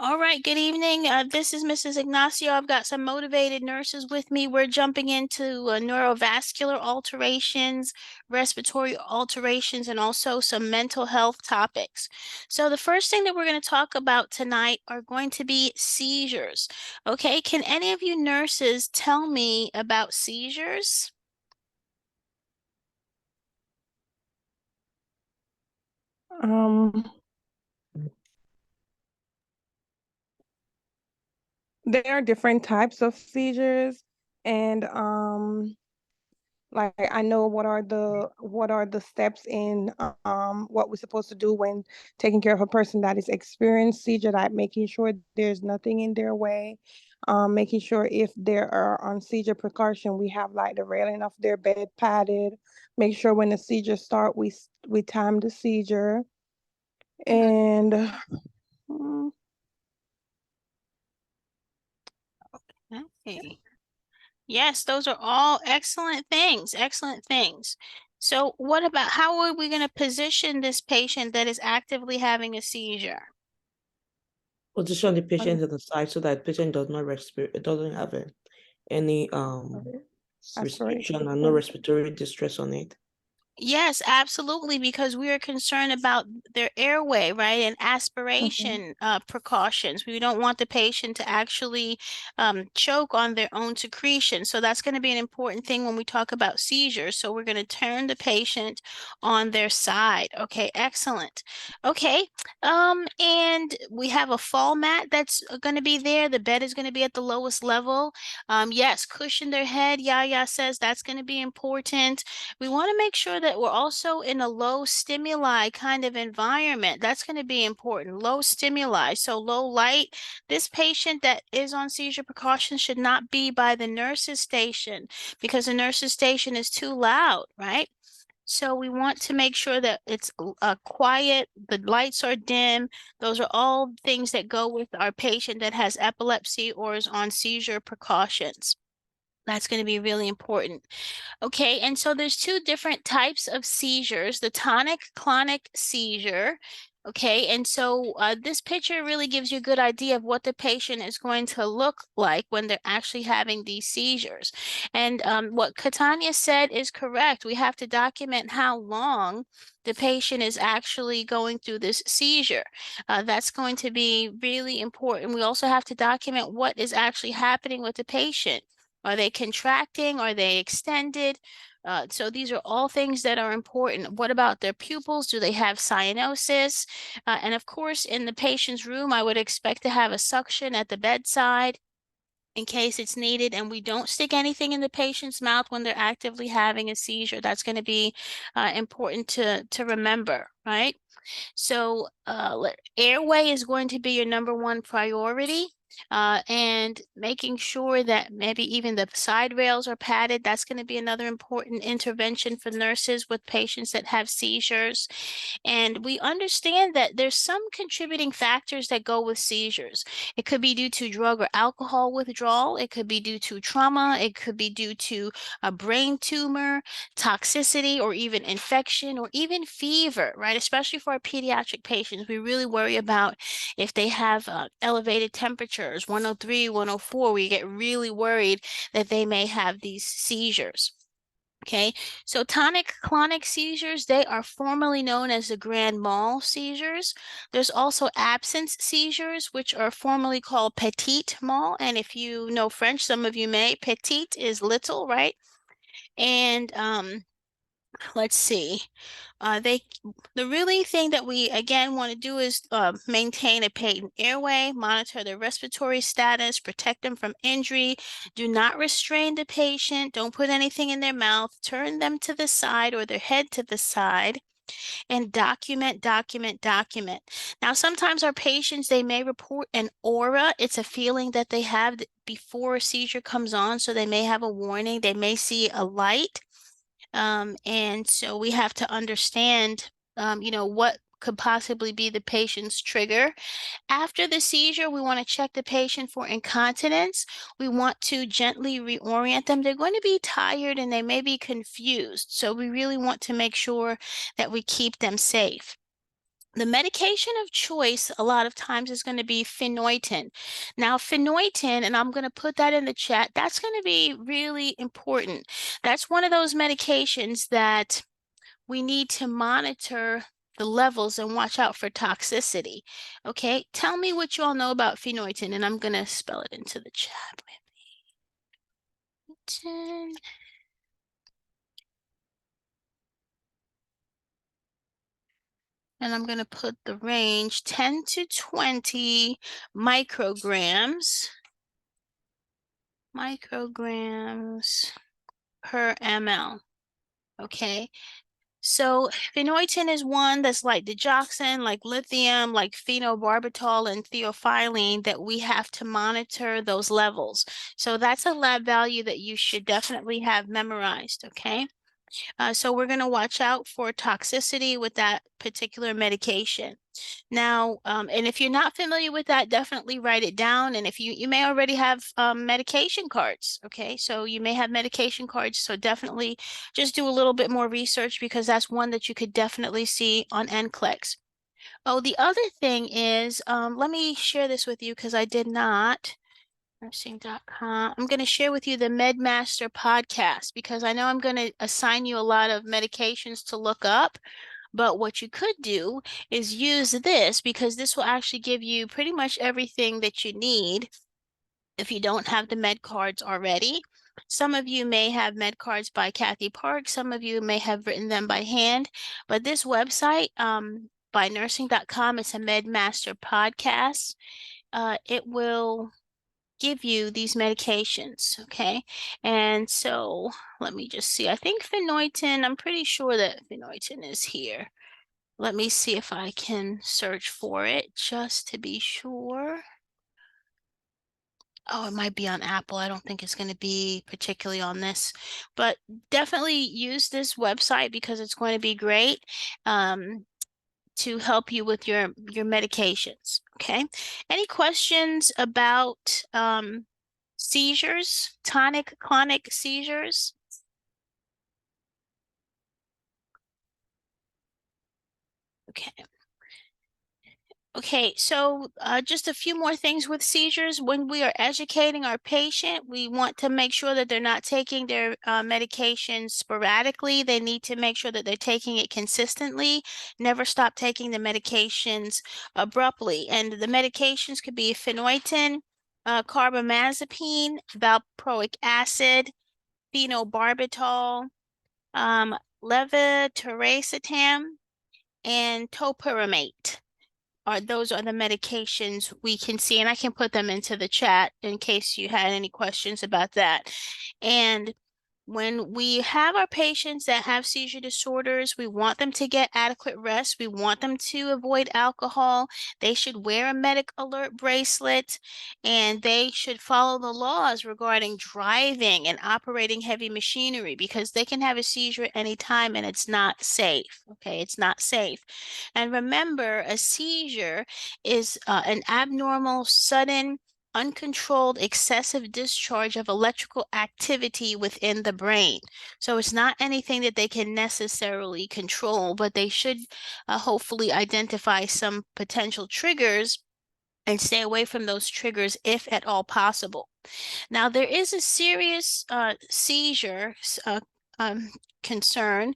All right, good evening. This is Mrs. Ignacio. I've got some motivated nurses with me. We're jumping into neurovascular alterations, respiratory alterations, and also some mental health topics. So the first thing that we're going to talk about tonight are going to be seizures. Okay, can any of you nurses tell me about seizures? Um, there are different types of seizures, and like I know what are the steps in what we're supposed to do when taking care of a person that is experienced seizure, like making sure there's nothing in their way, making sure if they are on seizure precaution, we have like the railing of their bed padded. Make sure when the seizure start, we time the seizure, and mm, Okay. Yes, those are all excellent things, excellent things. So what about how are we going to position this patient that is actively having a seizure? Position the patient on the side so that patient does not respirate, it doesn't have any restriction and no aspiration. respiratory distress on it. Yes, absolutely, because we are concerned about their airway, right, and Mhm. aspiration precautions. We don't want the patient to actually choke on their own secretion. So that's going to be an important thing when we talk about seizures. So we're going to turn the patient on their side. Okay, excellent. Okay, and we have a fall mat that's going to be there. The bed is going to be at the lowest level. Yes, cushion their head. Yaya says that's going to be important. We want to make sure that we're also in a low stimuli kind of environment. That's going to be important. Low stimuli, so low light. This patient that is on seizure precautions should not be by the nurse's station because the nurse's station is too loud, right? So we want to make sure that it's quiet, the lights are dim. Those are all things that go with our patient that has epilepsy or is on seizure precautions. That's going to be really important. Okay, and so there's two different types of seizures, the tonic-clonic seizure. Okay, and so this picture really gives you a good idea of what the patient is going to look like when they're actually having these seizures. And what Catania said is correct. We have to document how long the patient is actually going through this seizure. That's going to be really important. We also have to document what is actually happening with the patient. Are they contracting? Are they extended? So these are all things that are important. What about their pupils? Do they have cyanosis? And of course, in the patient's room, I would expect to have a suction at the bedside in case it's needed. And we don't stick anything in the patient's mouth when they're actively having a seizure. That's going to be important to remember, right? So airway is going to be your number one priority. And making sure that maybe even the side rails are padded. That's going to be another important intervention for nurses with patients that have seizures. And we understand that there's some contributing factors that go with seizures. It could be due to drug or alcohol withdrawal. It could be due to trauma. It could be due to a brain tumor, toxicity, or even infection, or even fever, right? Especially for our pediatric patients, we really worry about if they have elevated temperatures, 103, 104, we get really worried that they may have these seizures. Okay, so tonic-clonic seizures, they are formally known as the grand mal seizures. There's also absence seizures, which are formally called petit mal. And if you know French, some of you may, petit is little, right? And let's see. The really thing that we again want to do is maintain a patent airway, monitor their respiratory status, protect them from injury. Do not restrain the patient. Don't put anything in their mouth. Turn them to the side or their head to the side. And document, document, document. Now, sometimes our patients, they may report an aura. It's a feeling that they have before a seizure comes on. So they may have a warning. They may see a light. And so we have to understand, what could possibly be the patient's trigger. After the seizure, we want to check the patient for incontinence. We want to gently reorient them. They're going to be tired and they may be confused. So we really want to make sure that we keep them safe. The medication of choice a lot of times is going to be phenytoin. Now, phenytoin, and I'm going to put that in the chat, that's going to be really important. That's one of those medications that we need to monitor the levels and watch out for toxicity. Okay, tell me what you all know about phenytoin, and I'm going to spell it into the chat. Phenytoin. And I'm going to put the range 10 to 20 micrograms per ml. Okay, so phenytoin is one that's like digoxin, like lithium, like phenobarbital and theophylline that we have to monitor those levels. So that's a lab value that you should definitely have memorized, okay? So we're going to watch out for toxicity with that particular medication. Now, and if you're not familiar with that, definitely write it down. And if you may already have medication cards, okay? So you may have medication cards, so definitely just do a little bit more research because that's one that you could definitely see on NCLEX. Oh, the other thing is, let me share this with you because I did not. Nursing.com. I'm going to share with you the MedMaster podcast because I know I'm going to assign you a lot of medications to look up. But what you could do is use this because this will actually give you pretty much everything that you need if you don't have the med cards already. Some of you may have med cards by Kathy Park. Some of you may have written them by hand. But this website, by nursing.com, it's a MedMaster podcast. It will give you these medications, okay? And so let me just see. I think phenytoin, I'm pretty sure that phenytoin is here. Let me see if I can search for it just to be sure. Oh, it might be on Apple. I don't think it's going to be particularly on this, but definitely use this website because it's going to be great to help you with your medications. Okay. Any questions about seizures, tonic-clonic seizures? Okay. Okay, so just a few more things with seizures. When we are educating our patient, we want to make sure that they're not taking their medications sporadically. They need to make sure that they're taking it consistently. Never stop taking the medications abruptly. And the medications could be phenytoin, carbamazepine, valproic acid, phenobarbital, levetiracetam, and topiramate. Those are the medications we can see, and I can put them into the chat in case you had any questions about that. And when we have our patients that have seizure disorders, we want them to get adequate rest. We want them to avoid alcohol. They should wear a medic alert bracelet, and they should follow the laws regarding driving and operating heavy machinery because they can have a seizure at any time and it's not safe. Okay, it's not safe. And remember, a seizure is an abnormal, sudden, uncontrolled excessive discharge of electrical activity within the brain. So it's not anything that they can necessarily control, but they should hopefully identify some potential triggers and stay away from those triggers if at all possible. Now, there is a serious seizure concern,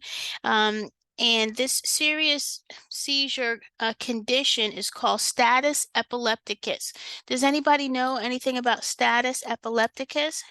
and this serious seizure condition is called status epilepticus. Does anybody know anything about status epilepticus?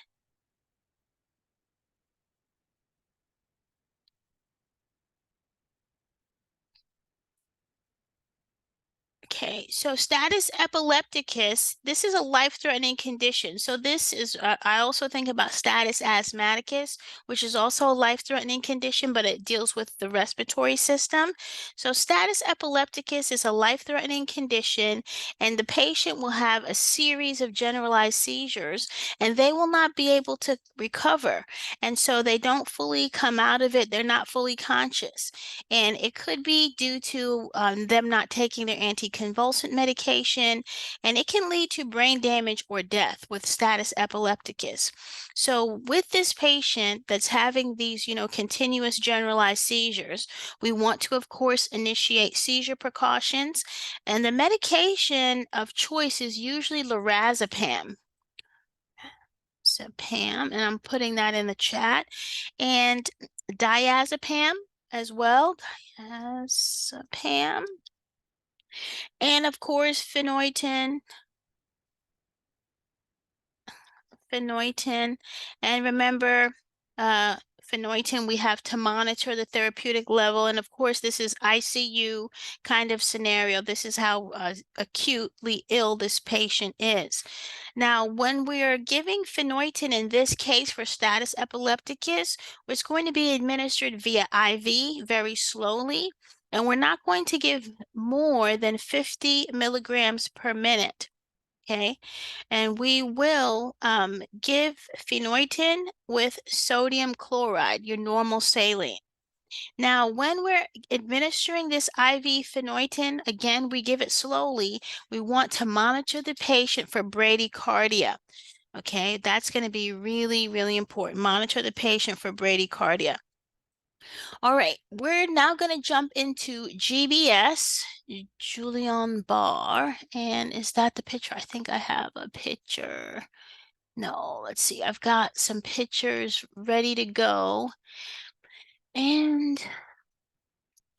Okay, so status epilepticus, this is a life-threatening condition. So this is, I also think about status asthmaticus, which is also a life-threatening condition, but it deals with the respiratory system. So status epilepticus is a life-threatening condition, and the patient will have a series of generalized seizures, and they will not be able to recover. And so they don't fully come out of it. They're not fully conscious. And it could be due to them not taking their anticonvulsants. anticonvulsant medication, and it can lead to brain damage or death with status epilepticus. So with this patient that's having these, continuous generalized seizures, we want to, of course, initiate seizure precautions, and the medication of choice is usually lorazepam. So Pam, and I'm putting that in the chat, and diazepam as well, diazepam, and of course phenytoin, and remember, phenytoin, we have to monitor the therapeutic level, and of course this is ICU kind of scenario. This is how acutely ill this patient is. Now, when we are giving phenytoin in this case for status epilepticus, it's going to be administered via IV very slowly, and we're not going to give more than 50 milligrams per minute. Okay, and we will give phenytoin with sodium chloride, your normal saline. Now, when we're administering this IV phenytoin, again, we give it slowly. We want to monitor the patient for bradycardia. Okay, that's going to be really, really important. Monitor the patient for bradycardia. All right, we're now going to jump into GBS, Guillain-Barré, and is that the picture? I think I have a picture. No, let's see. I've got some pictures ready to go. And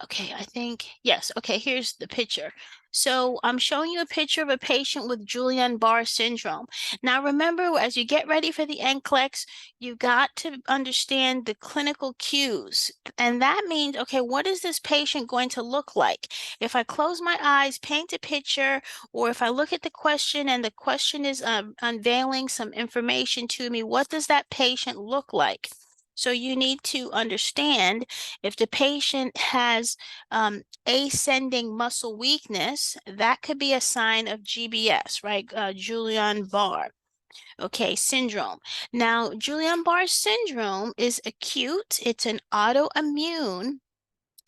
okay, I think, yes, okay, here's the picture. So I'm showing you a picture of a patient with Guillain-Barré syndrome. Now remember, as you get ready for the NCLEX, you've got to understand the clinical cues. And that means, okay, what is this patient going to look like? If I close my eyes, paint a picture, or if I look at the question and the question is unveiling some information to me, what does that patient look like? So you need to understand if the patient has ascending muscle weakness, that could be a sign of GBS, right? Guillain-Barré. Okay, syndrome. Now, Guillain-Barré syndrome is acute. It's an autoimmune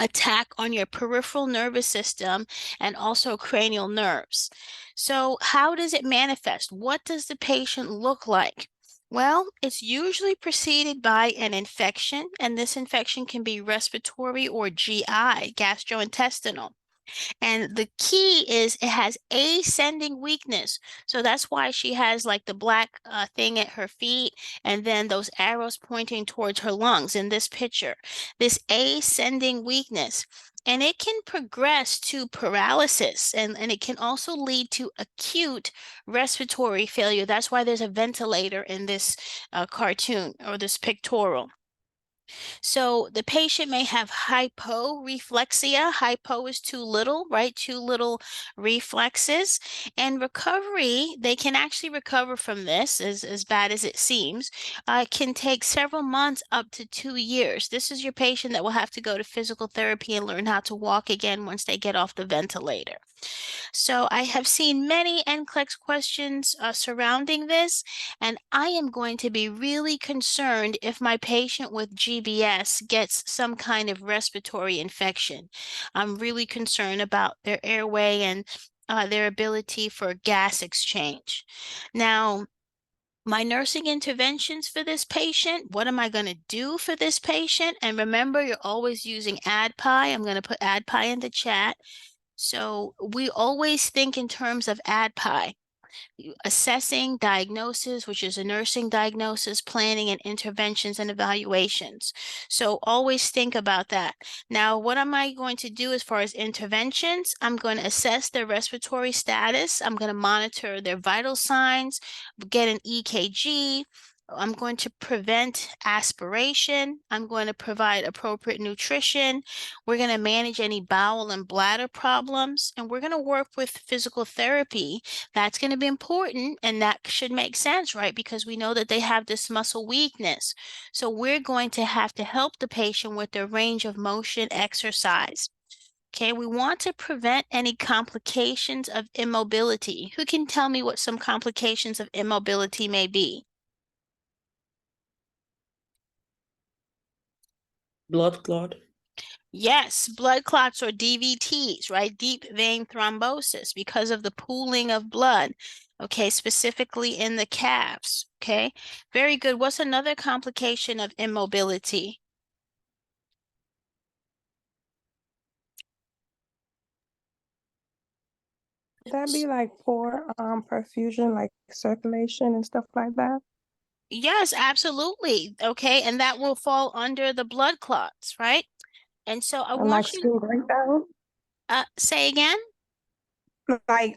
attack on your peripheral nervous system and also cranial nerves. So how does it manifest? What does the patient look like? Well, it's usually preceded by an infection, and this infection can be respiratory or GI, gastrointestinal. And the key is it has ascending weakness. So that's why she has like the black thing at her feet and then those arrows pointing towards her lungs in this picture. This ascending weakness. And it can progress to paralysis and it can also lead to acute respiratory failure. That's why there's a ventilator in this cartoon or this pictorial. So the patient may have hyporeflexia. Hypo is too little, right? Too little reflexes. And recovery, they can actually recover from this, as bad as it seems, can take several months up to 2 years. This is your patient that will have to go to physical therapy and learn how to walk again once they get off the ventilator. So I have seen many NCLEX questions surrounding this, and I am going to be really concerned if my patient with GBS gets some kind of respiratory infection. I'm really concerned about their airway and their ability for gas exchange. Now, my nursing interventions for this patient, what am I going to do for this patient? And remember, you're always using ADPI. I'm going to put ADPI in the chat. So we always think in terms of ADPI, assessing, diagnosis, which is a nursing diagnosis, planning and interventions and evaluations. So always think about that. Now, what am I going to do as far as interventions? I'm going to assess their respiratory status. I'm going to monitor their vital signs, get an EKG. I'm going to prevent aspiration. I'm going to provide appropriate nutrition. We're going to manage any bowel and bladder problems, and we're going to work with physical therapy. That's going to be important, and that should make sense, right? Because we know that they have this muscle weakness. So we're going to have to help the patient with their range of motion exercise. Okay, we want to prevent any complications of immobility. Who can tell me what some complications of immobility may be? Blood clot. Yes, blood clots or DVTs, right? Deep vein thrombosis because of the pooling of blood, okay, specifically in the calves, okay? Very good. What's another complication of immobility? Would that be like poor perfusion, like circulation and stuff like that? Yes, absolutely. Okay, and that will fall under the blood clots, right? And so I And like want you skin breakdown? say again. Like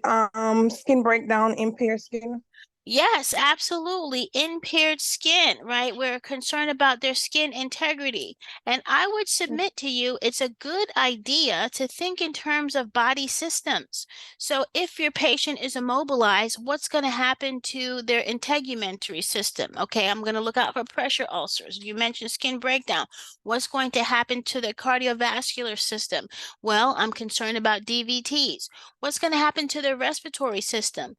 skin breakdown, impaired skin. Yes, absolutely. Impaired skin, right? We're concerned about their skin integrity. And I would submit to you, it's a good idea to think in terms of body systems. So if your patient is immobilized, what's going to happen to their integumentary system? Okay, I'm going to look out for pressure ulcers. You mentioned skin breakdown. What's going to happen to their cardiovascular system? Well, I'm concerned about DVTs. What's going to happen to their respiratory system?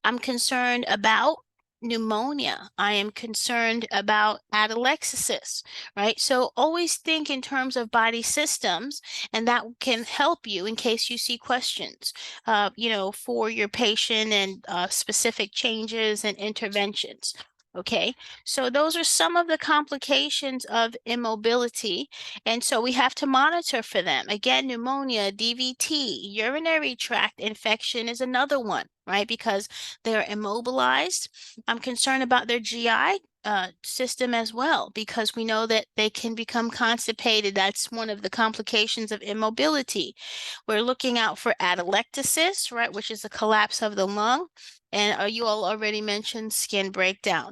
I'm concerned about pneumonia. I am concerned about atelectasis, right? So always think in terms of body systems, and that can help you in case you see questions, for your patient and specific changes and interventions. Okay, so those are some of the complications of immobility. And so we have to monitor for them. Again, pneumonia, DVT, urinary tract infection is another one, right? Because they're immobilized. I'm concerned about their GI system as well, because we know that they can become constipated. That's one of the complications of immobility. We're looking out for atelectasis, right, which is a collapse of the lung. And you all already mentioned skin breakdown.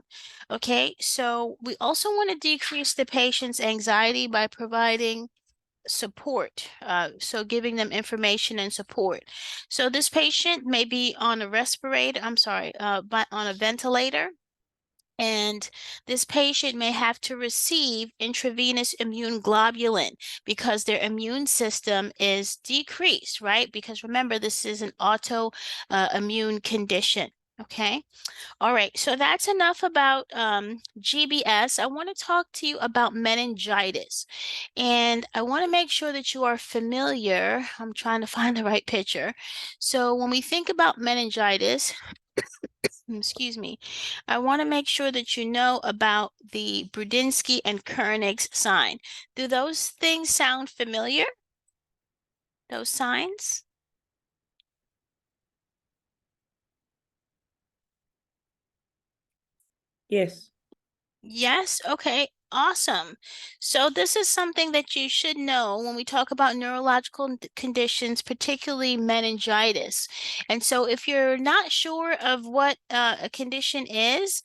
Okay, so we also want to decrease the patient's anxiety by providing support. So giving them information and support. So this patient may be on a respirator, I'm sorry, but on a ventilator. And this patient may have to receive intravenous immune globulin because their immune system is decreased, right? Because remember, this is an immune condition. Okay. All right, so that's enough about GBS. I want to talk to you about meningitis. And I want to make sure that you are familiar. I'm trying to find the right picture. So when we think about meningitis, excuse me, I want to make sure that you know about the Brudinski and Koenig's sign. Do those things sound familiar? Those signs? Yes. Yes, okay, awesome. So this is something that you should know when we talk about neurological conditions, particularly meningitis. And so if you're not sure of what a condition is,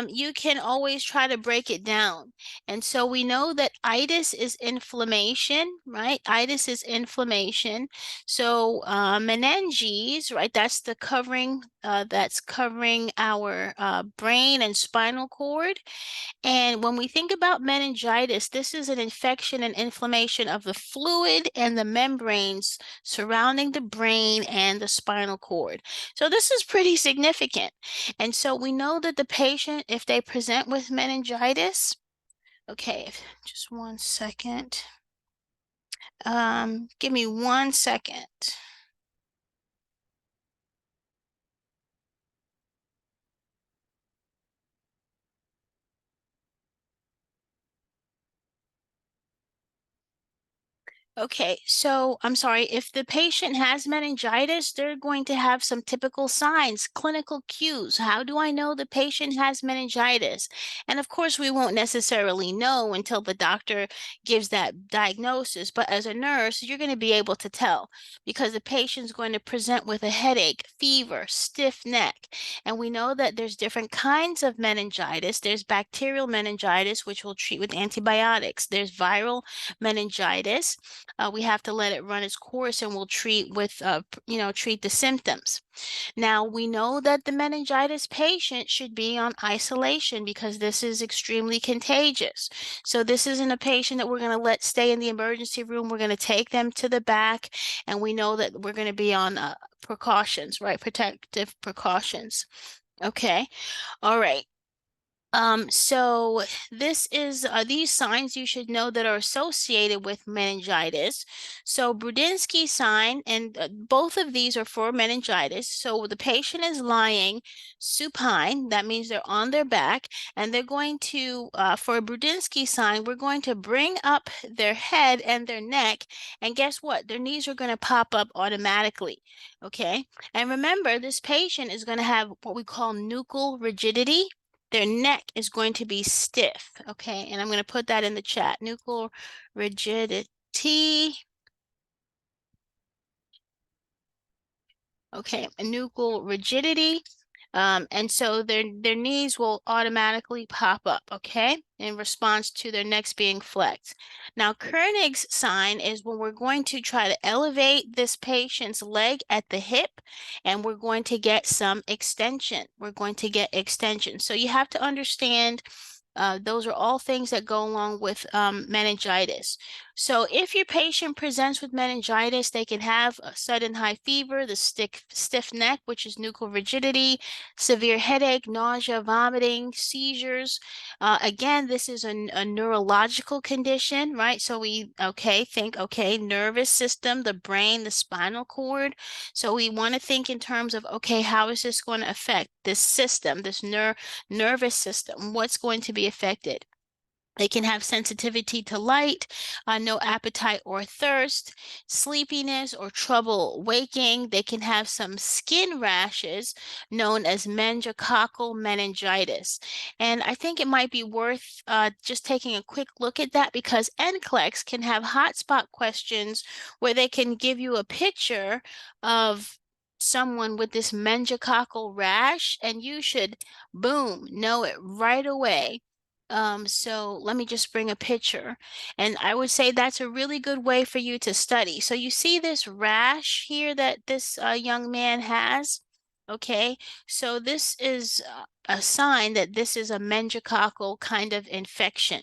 you can always try to break it down. And so we know that itis is inflammation, right? Itis is inflammation. So meninges, right? That's the covering that's covering our brain and spinal cord. And when we think about meningitis, this is an infection and inflammation of the fluid and the membranes surrounding the brain and the spinal cord. So this is pretty significant. And so we know that the patient, if they present with meningitis, okay, just 1 second. Give me 1 second. Okay, so I'm sorry, if the patient has meningitis, they're going to have some typical signs, clinical cues. How do I know the patient has meningitis? And of course, we won't necessarily know until the doctor gives that diagnosis, but as a nurse, you're going to be able to tell because the patient's going to present with a headache, fever, stiff neck. And we know that there's different kinds of meningitis. There's bacterial meningitis, which we'll treat with antibiotics. There's viral meningitis. We have to let it run its course and we'll treat with, treat the symptoms. Now, we know that the meningitis patient should be on isolation because this is extremely contagious. So this isn't a patient that we're going to let stay in the emergency room. We're going to take them to the back, and we know that we're going to be on precautions, right? Protective precautions. Okay. All right. So this is these signs you should know that are associated with meningitis. So Brudinski sign, and both of these are for meningitis. So the patient is lying supine, that means they're on their back, and they're going to, for a Brudinski sign, we're going to bring up their head and their neck, and guess what? Their knees are going to pop up automatically, okay? And remember, this patient is going to have what we call nuchal rigidity. Their neck is going to be stiff, okay? And I'm going to put that in the chat. Nuchal rigidity. Okay, nuchal rigidity. And so their knees will automatically pop up, okay, in response to their necks being flexed. Now, Koenig's sign is when we're going to try to elevate this patient's leg at the hip, and we're going to get some extension. We're going to get extension. So you have to understand those are all things that go along with meningitis. So if your patient presents with meningitis, they can have a sudden high fever, the stiff neck, which is nuchal rigidity, severe headache, nausea, vomiting, seizures. Again, this is a neurological condition, right? So we, think, nervous system, the brain, the spinal cord. So we want to think in terms of, okay, how is this going to affect this system, this nervous system? What's going to be affected? They can have sensitivity to light, no appetite or thirst, sleepiness or trouble waking. They can have some skin rashes known as meningococcal meningitis. And I think it might be worth just taking a quick look at that, because NCLEX can have hotspot questions where they can give you a picture of someone with this meningococcal rash, and you should, boom, know it right away. So let me just bring a picture. And I would say that's a really good way for you to study. So you see this rash here that this young man has? Okay, so this is a sign that this is a meningococcal kind of infection.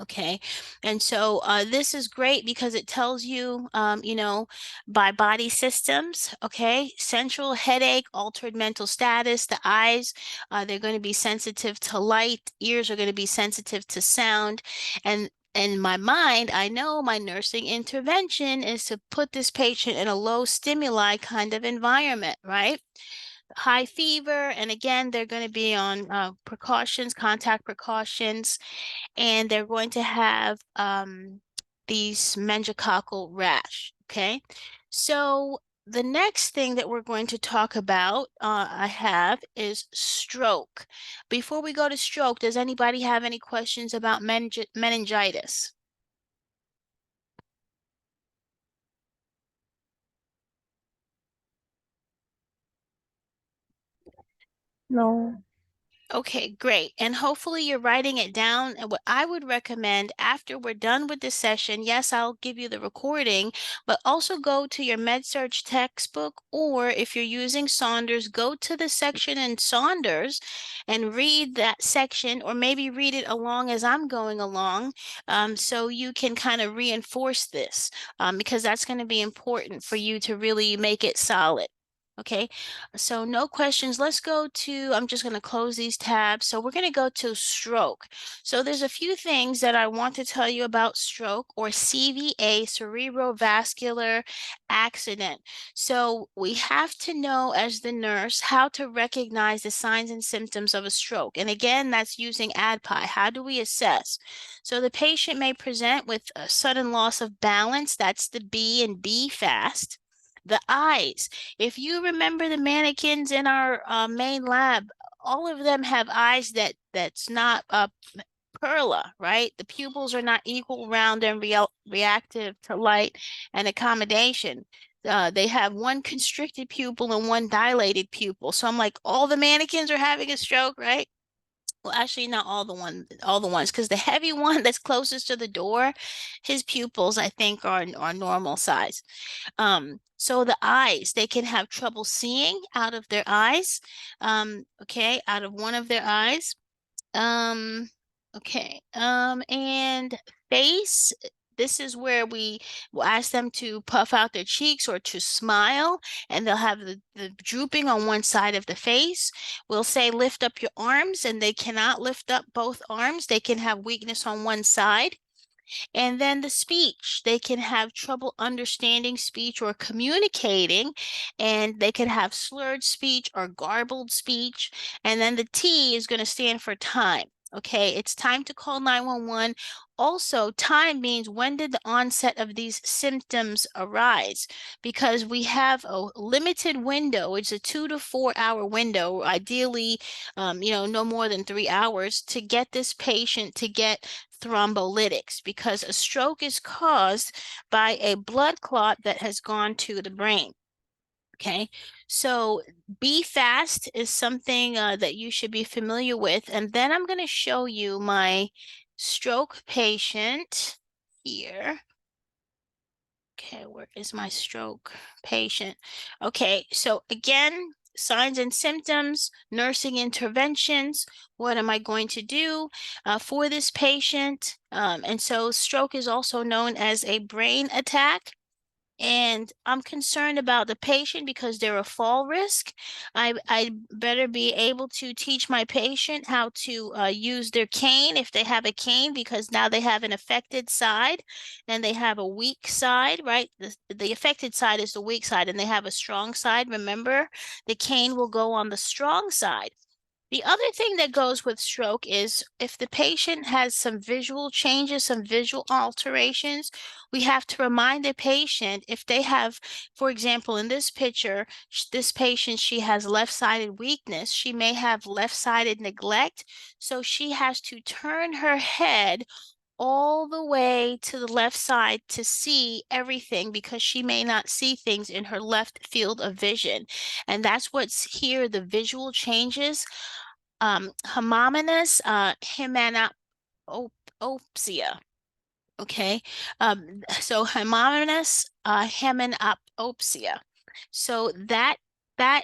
Okay, and so this is great because it tells you, by body systems, okay, central headache, altered mental status, the eyes, they're going to be sensitive to light, ears are going to be sensitive to sound, and in my mind, I know my nursing intervention is to put this patient in a low stimuli kind of environment, right? High fever, and again, they're going to be on precautions, contact precautions, and they're going to have these meningococcal rash, okay? So the next thing that we're going to talk about, I have, is stroke. Before we go to stroke, does anybody have any questions about meningitis? No. Okay, great. And hopefully you're writing it down. And what I would recommend after we're done with this session, yes, I'll give you the recording, but also go to your MedSearch textbook, or if you're using Saunders, go to the section in Saunders and read that section, or maybe read it along as I'm going along, so you can kind of reinforce this, because that's going to be important for you to really make it solid. Okay, so no questions. Let's go to, I'm just going to close these tabs. So we're going to go to stroke. So there's a few things that I want to tell you about stroke, or CVA, cerebrovascular accident. So we have to know as the nurse how to recognize the signs and symptoms of a stroke. And again, that's using ADPI. How do we assess? So the patient may present with a sudden loss of balance. That's the B and B fast. The eyes. If you remember the mannequins in our main lab, all of them have eyes that's not perla, right? The pupils are not equal, round, and reactive to light and accommodation. They have one constricted pupil and one dilated pupil. So I'm like, all the mannequins are having a stroke, right? Well, actually, not all the ones, because the heavy one that's closest to the door, his pupils, I think, are normal size. So the eyes, they can have trouble seeing out of their eyes. Okay, out of one of their eyes. Um, okay. And face, This is where we will ask them to puff out their cheeks or to smile, and they'll have the drooping on one side of the face. We'll say lift up your arms, and they cannot lift up both arms. They can have weakness on one side. And then the speech, they can have trouble understanding speech or communicating, and they can have slurred speech or garbled speech. And then the T is going to stand for time. Okay, it's time to call 911. Also, time means when did the onset of these symptoms arise? Because we have a limited window. It's a 2 to 4 hour window, ideally, no more than 3 hours to get this patient to get thrombolytics, because a stroke is caused by a blood clot that has gone to the brain. Okay, so be fast is something that you should be familiar with. And then I'm going to show you my stroke patient here. Okay, where is my stroke patient? Okay, so again, signs and symptoms, nursing interventions. What am I going to do for this patient? And so stroke is also known as a brain attack. And I'm concerned about the patient because they're a fall risk. I better be able to teach my patient how to use their cane if they have a cane, because now they have an affected side and they have a weak side, right? The affected side is the weak side and they have a strong side. Remember, the cane will go on the strong side. The other thing that goes with stroke is if the patient has some visual changes, some visual alterations, we have to remind the patient if they have, for example, in this picture, this patient, she has left-sided weakness. She may have left-sided neglect. So she has to turn her head all the way to the left side to see everything, because she may not see things in her left field of vision. And that's what's here, the visual changes. Homogeneous hemanopsia. Okay, so homogeneous hemanopsia. So that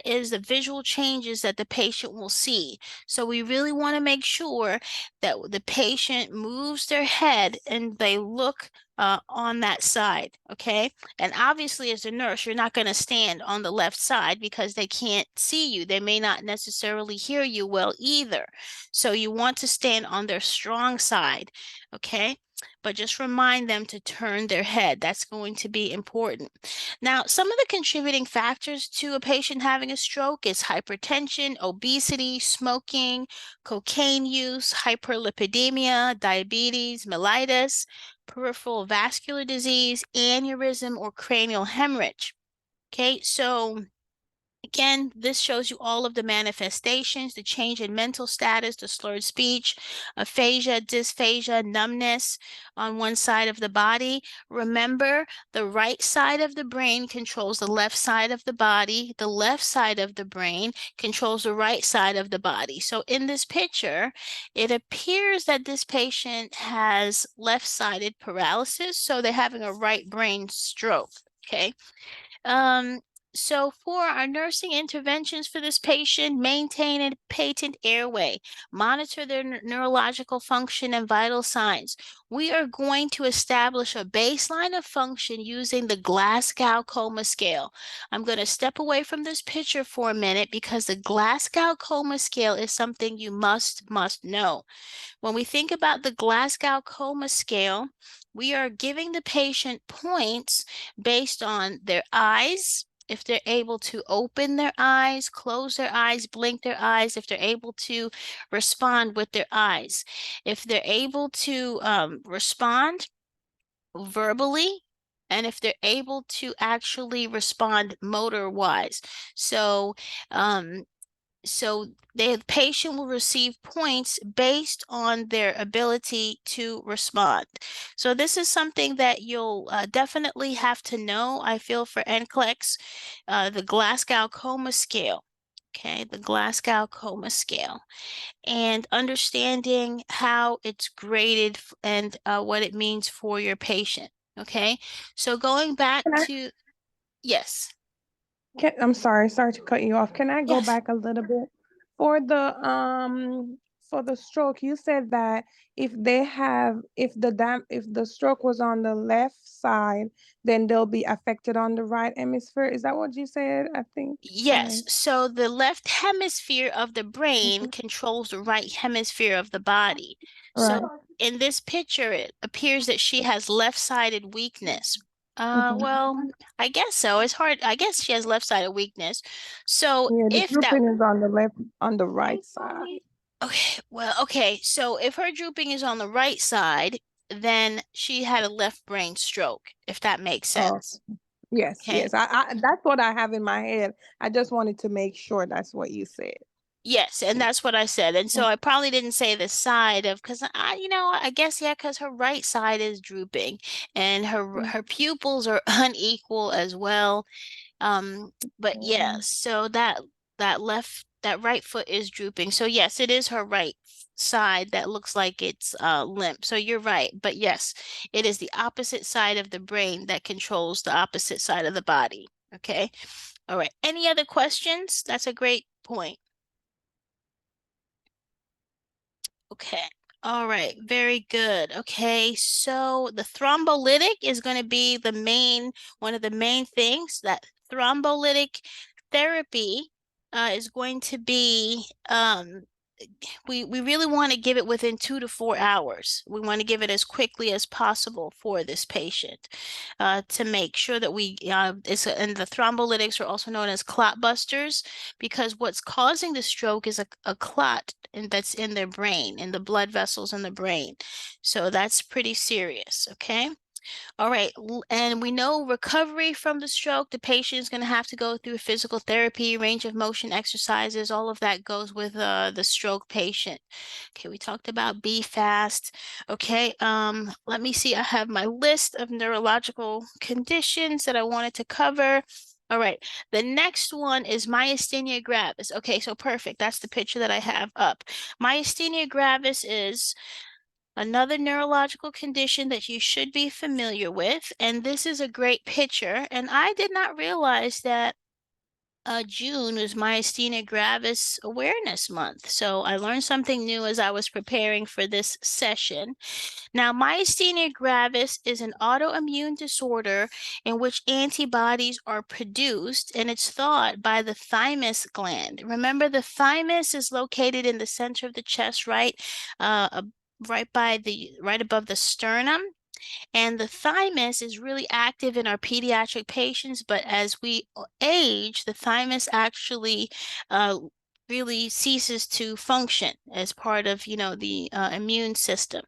is the visual changes that the patient will see. So we really want to make sure that the patient moves their head and they look on that side, okay? And obviously, as a nurse, you're not going to stand on the left side because they can't see you. They may not necessarily hear you well either. So you want to stand on their strong side, okay? But just remind them to turn their head. That's going to be important. Now, some of the contributing factors to a patient having a stroke is hypertension, obesity, smoking, cocaine use, hyperlipidemia, diabetes, mellitus, peripheral vascular disease, aneurysm, or cranial hemorrhage. Okay, so again, this shows you all of the manifestations, the change in mental status, the slurred speech, aphasia, dysphagia, numbness on one side of the body. Remember, the right side of the brain controls the left side of the body. The left side of the brain controls the right side of the body. So in this picture, it appears that this patient has left-sided paralysis, so they're having a right brain stroke, okay? So for our nursing interventions for this patient, maintain a patent airway, monitor their neurological function and vital signs. We are going to establish a baseline of function using the Glasgow Coma Scale. I'm going to step away from this picture for a minute because the Glasgow Coma Scale is something you must know. When we think about the Glasgow Coma Scale, we are giving the patient points based on their eyes, if they're able to open their eyes, close their eyes, blink their eyes, if they're able to respond with their eyes, if they're able to respond verbally, and if they're able to actually respond motor-wise. So the patient will receive points based on their ability to respond. So this is something that you'll definitely have to know, I feel, for NCLEX, the Glasgow Coma Scale. Okay, the Glasgow Coma Scale, and understanding how it's graded and what it means for your patient. Okay, so going back to, yes. I'm sorry to cut you off. Can I go Yes. back a little bit? For the for the stroke, you said that if the stroke was on the left side, then they'll be affected on the right hemisphere. Is that what you said? I think Yes, so the left hemisphere of the brain controls the right hemisphere of the body. So Right. in this picture, it appears that she has left-sided weakness. Mhm. Well, I guess so. It's hard. I guess she has left-sided weakness. So Yeah, the if that, drooping is on the right side. okay, well, okay. So if her drooping is on the right side, then she had a left brain stroke, if that makes Oh, sense. yes, Okay. yes. I that's what I have in my head. I just wanted to make sure that's what you said. Yes, and that's what I said. And so I probably didn't say the side of, because I guess, yeah, because her right side is drooping and her pupils are unequal as well. But yeah, so that right foot is drooping. So yes, it is her right side that looks like it's limp. So you're right. But yes, it is the opposite side of the brain that controls the opposite side of the body. Okay. All right. Any other questions? That's a great point. Okay. All right. Very good. Okay. So the thrombolytic is going to be one of the main things. That thrombolytic therapy is going to be we really want to give it within 2 to 4 hours. We want to give it as quickly as possible for this patient to make sure that and the thrombolytics are also known as clot busters, because what's causing the stroke is a clot that's in their brain, in the blood vessels in the brain. So that's pretty serious, okay? All right, and we know recovery from the stroke, the patient is going to have to go through physical therapy, range of motion exercises, all of that goes with the stroke patient. Okay, we talked about be fast. Okay, let me see. I have my list of neurological conditions that I wanted to cover. All right, the next one is myasthenia gravis. Okay, so perfect. That's the picture that I have up. Myasthenia gravis is another neurological condition that you should be familiar with, and this is a great picture. And I did not realize that June was Myasthenia Gravis Awareness Month. So I learned something new as I was preparing for this session. Now, myasthenia gravis is an autoimmune disorder in which antibodies are produced, and it's thought by the thymus gland. Remember, the thymus is located in the center of the chest, right? Right above the sternum. And the thymus is really active in our pediatric patients, but as we age, the thymus actually really ceases to function as part of, the immune system.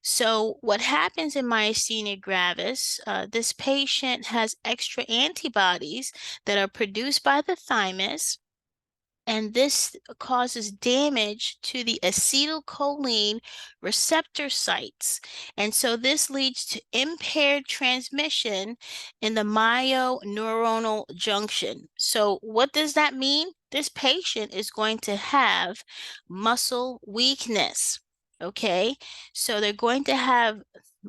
So what happens in myasthenia gravis, this patient has extra antibodies that are produced by the thymus, and this causes damage to the acetylcholine receptor sites. And so this leads to impaired transmission in the myoneuronal junction. So what does that mean? This patient is going to have muscle weakness. Okay, so they're going to have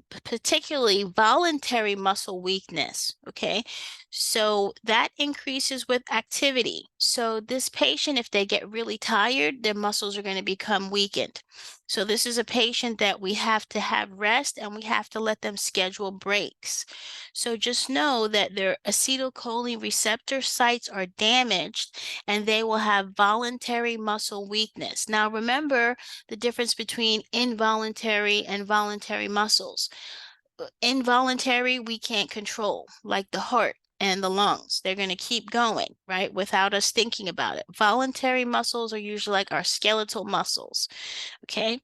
particularly voluntary muscle weakness. Okay, so that increases with activity. So this patient, if they get really tired, their muscles are going to become weakened. So this is a patient that we have to have rest, and we have to let them schedule breaks. So just know that their acetylcholine receptor sites are damaged, and they will have voluntary muscle weakness. Now remember the difference between involuntary and voluntary muscles. Involuntary, we can't control, like the heart and the lungs. They're going to keep going, right, without us thinking about it. Voluntary muscles are usually like our skeletal muscles, okay?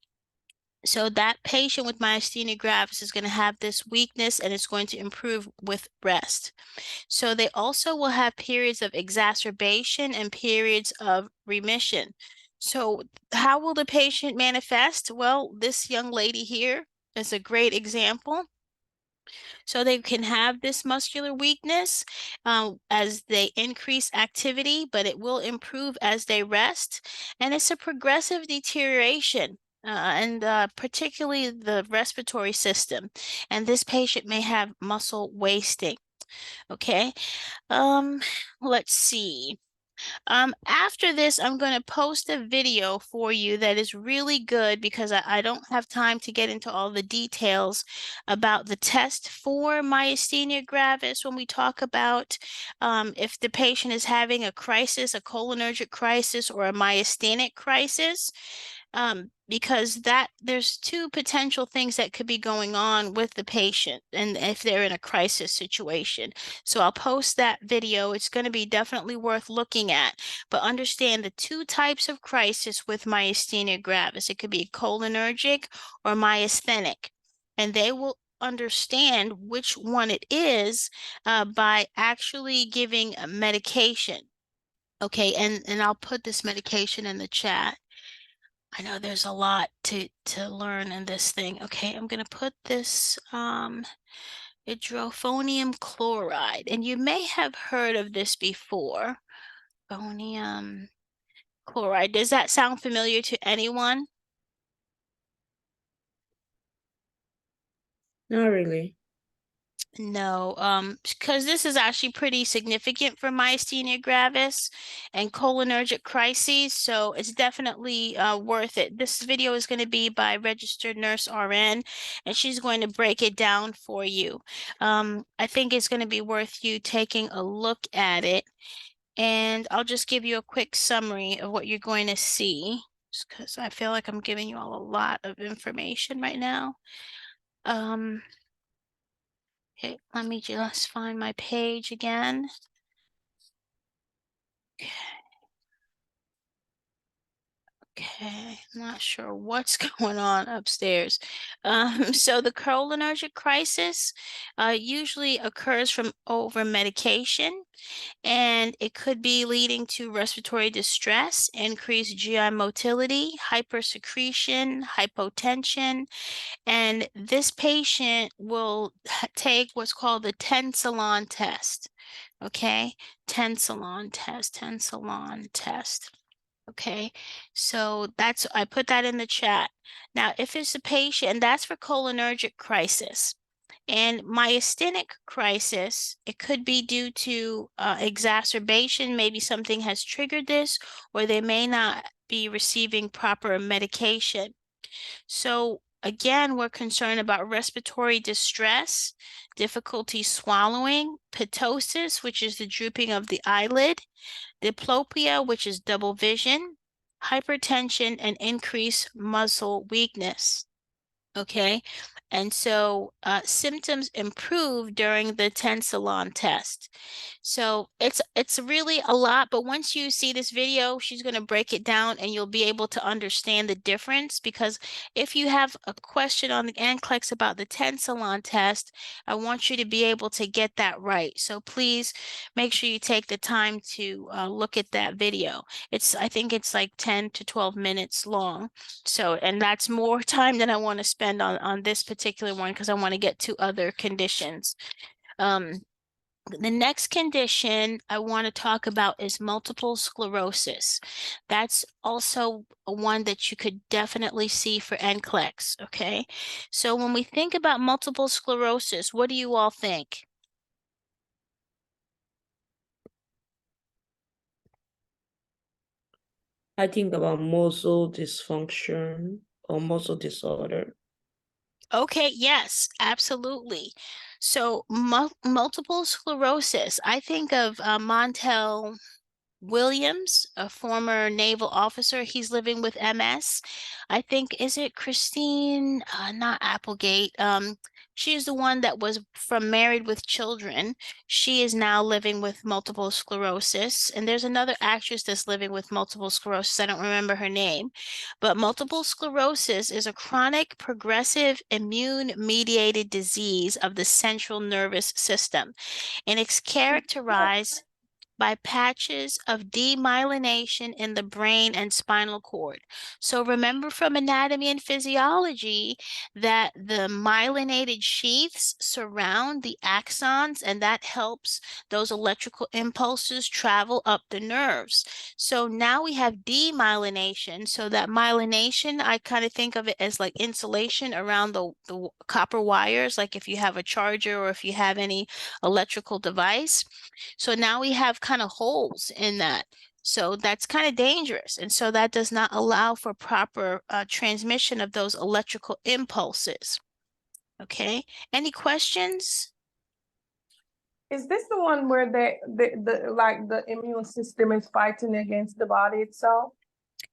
So that patient with myasthenia gravis is going to have this weakness, and it's going to improve with rest. So they also will have periods of exacerbation and periods of remission. So how will the patient manifest? Well, this young lady here is a great example. So they can have this muscular weakness as they increase activity, but it will improve as they rest. And it's a progressive deterioration. And particularly the respiratory system. And this patient may have muscle wasting. Okay. Let's see. After this, I'm going to post a video for you that is really good because I don't have time to get into all the details about the test for myasthenia gravis when we talk about if the patient is having a crisis, a cholinergic crisis, or a myasthenic crisis. Because there's two potential things that could be going on with the patient and if they're in a crisis situation. So I'll post that video. It's going to be definitely worth looking at, but understand the two types of crisis with myasthenia gravis. It could be cholinergic or myasthenic, and they will understand which one it is by actually giving a medication. Okay, and I'll put this medication in the chat. I know there's a lot to learn in this thing. Okay, I'm gonna put this hydrophonium chloride, and you may have heard of this before. Phonium chloride. Does that sound familiar to anyone? Not really. No, because this is actually pretty significant for myasthenia gravis and cholinergic crises, so it's definitely worth it. This video is going to be by registered nurse RN, and she's going to break it down for you. I think it's going to be worth you taking a look at it, and I'll just give you a quick summary of what you're going to see, because I feel like I'm giving you all a lot of information right now. Okay, let me just find my page again. Okay, I'm not sure what's going on upstairs. So the cholinergic crisis usually occurs from over medication, and it could be leading to respiratory distress, increased GI motility, hypersecretion, hypotension, and this patient will take what's called the tensilon test. Okay, tensilon test. Okay, so I put that in the chat. Now, if it's a patient, and that's for cholinergic crisis. And myasthenic crisis, it could be due to exacerbation. Maybe something has triggered this, or they may not be receiving proper medication. So again, we're concerned about respiratory distress, difficulty swallowing, ptosis, which is the drooping of the eyelid, diplopia, which is double vision, hypertension, and increased muscle weakness. Okay, and so symptoms improve during the tensilon test. So it's really a lot, but once you see this video, she's going to break it down and you'll be able to understand the difference, because if you have a question on the NCLEX about the tensilon test, I want you to be able to get that right. So please make sure you take the time to look at that video. I think it's like 10 to 12 minutes long. So, and that's more time than I want to spend on this particular one because I want to get to other conditions. The next condition I want to talk about is multiple sclerosis. That's also one that you could definitely see for NCLEX, okay? So when we think about multiple sclerosis, what do you all think? I think about muscle dysfunction or muscle disorder. Okay, yes, absolutely. So multiple sclerosis, I think of Montel Williams, a former naval officer. He's living with MS. I think, is it Christine, not Applegate. She is the one that was from Married with Children. She is now living with multiple sclerosis. And there's another actress that's living with multiple sclerosis. I don't remember her name. But multiple sclerosis is a chronic, progressive, immune-mediated disease of the central nervous system. And it's characterized by patches of demyelination in the brain and spinal cord. So remember from anatomy and physiology that the myelinated sheaths surround the axons, and that helps those electrical impulses travel up the nerves. So now we have demyelination. So that myelination, I kind of think of it as like insulation around the copper wires, like if you have a charger or if you have any electrical device. So now we have kind of holes in that. So that's kind of dangerous. And so that does not allow for proper transmission of those electrical impulses. Okay. Any questions? Is this the one where the like the immune system is fighting against the body itself?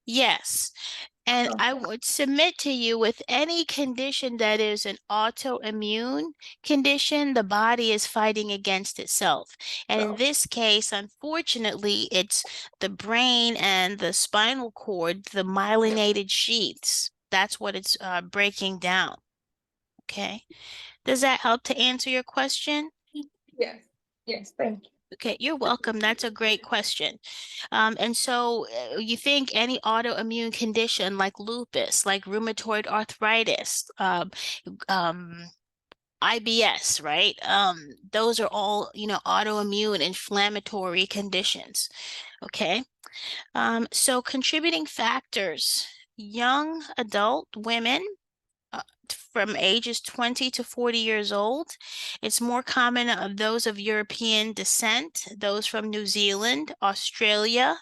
Yes. And Oh. I would submit to you with any condition that is an autoimmune condition, the body is fighting against itself. And in this case, unfortunately, it's the brain and the spinal cord, the myelinated sheaths. That's what it's breaking down. Okay. Does that help to answer your question? Yes. Yes, thank you. Okay, you're welcome. That's a great question. And so you think any autoimmune condition like lupus, like rheumatoid arthritis, IBS, right? Those are all, autoimmune inflammatory conditions. Okay. So contributing factors, young adult women from ages 20 to 40 years old. It's more common of those of European descent, those from New Zealand, Australia,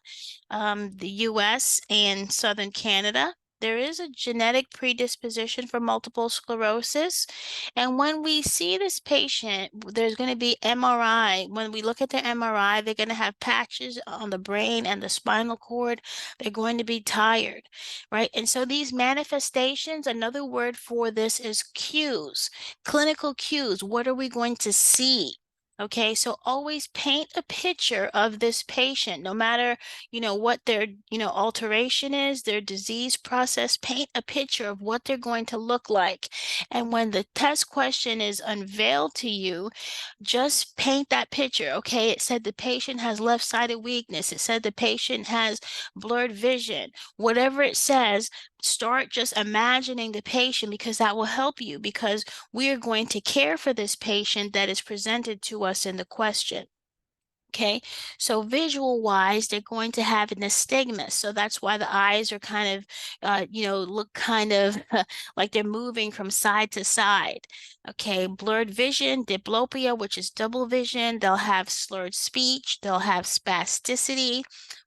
the US, and Southern Canada. There is a genetic predisposition for multiple sclerosis. And when we see this patient, there's going to be MRI. When we look at the MRI, they're going to have patches on the brain and the spinal cord. They're going to be tired, right? And so these manifestations, another word for this is cues, clinical cues. What are we going to see? Okay, so always paint a picture of this patient, no matter, what their, alteration is, their disease process, paint a picture of what they're going to look like. And when the test question is unveiled to you, just paint that picture. Okay, it said the patient has left-sided weakness. It said the patient has blurred vision. Whatever it says, start just imagining the patient, because that will help you, because we are going to care for this patient that is presented to us in the question. Okay, so visual wise, they're going to have an astigmatis. So that's why the eyes are kind of, look kind of like they're moving from side to side. Okay, blurred vision, diplopia, which is double vision. They'll have slurred speech. They'll have spasticity,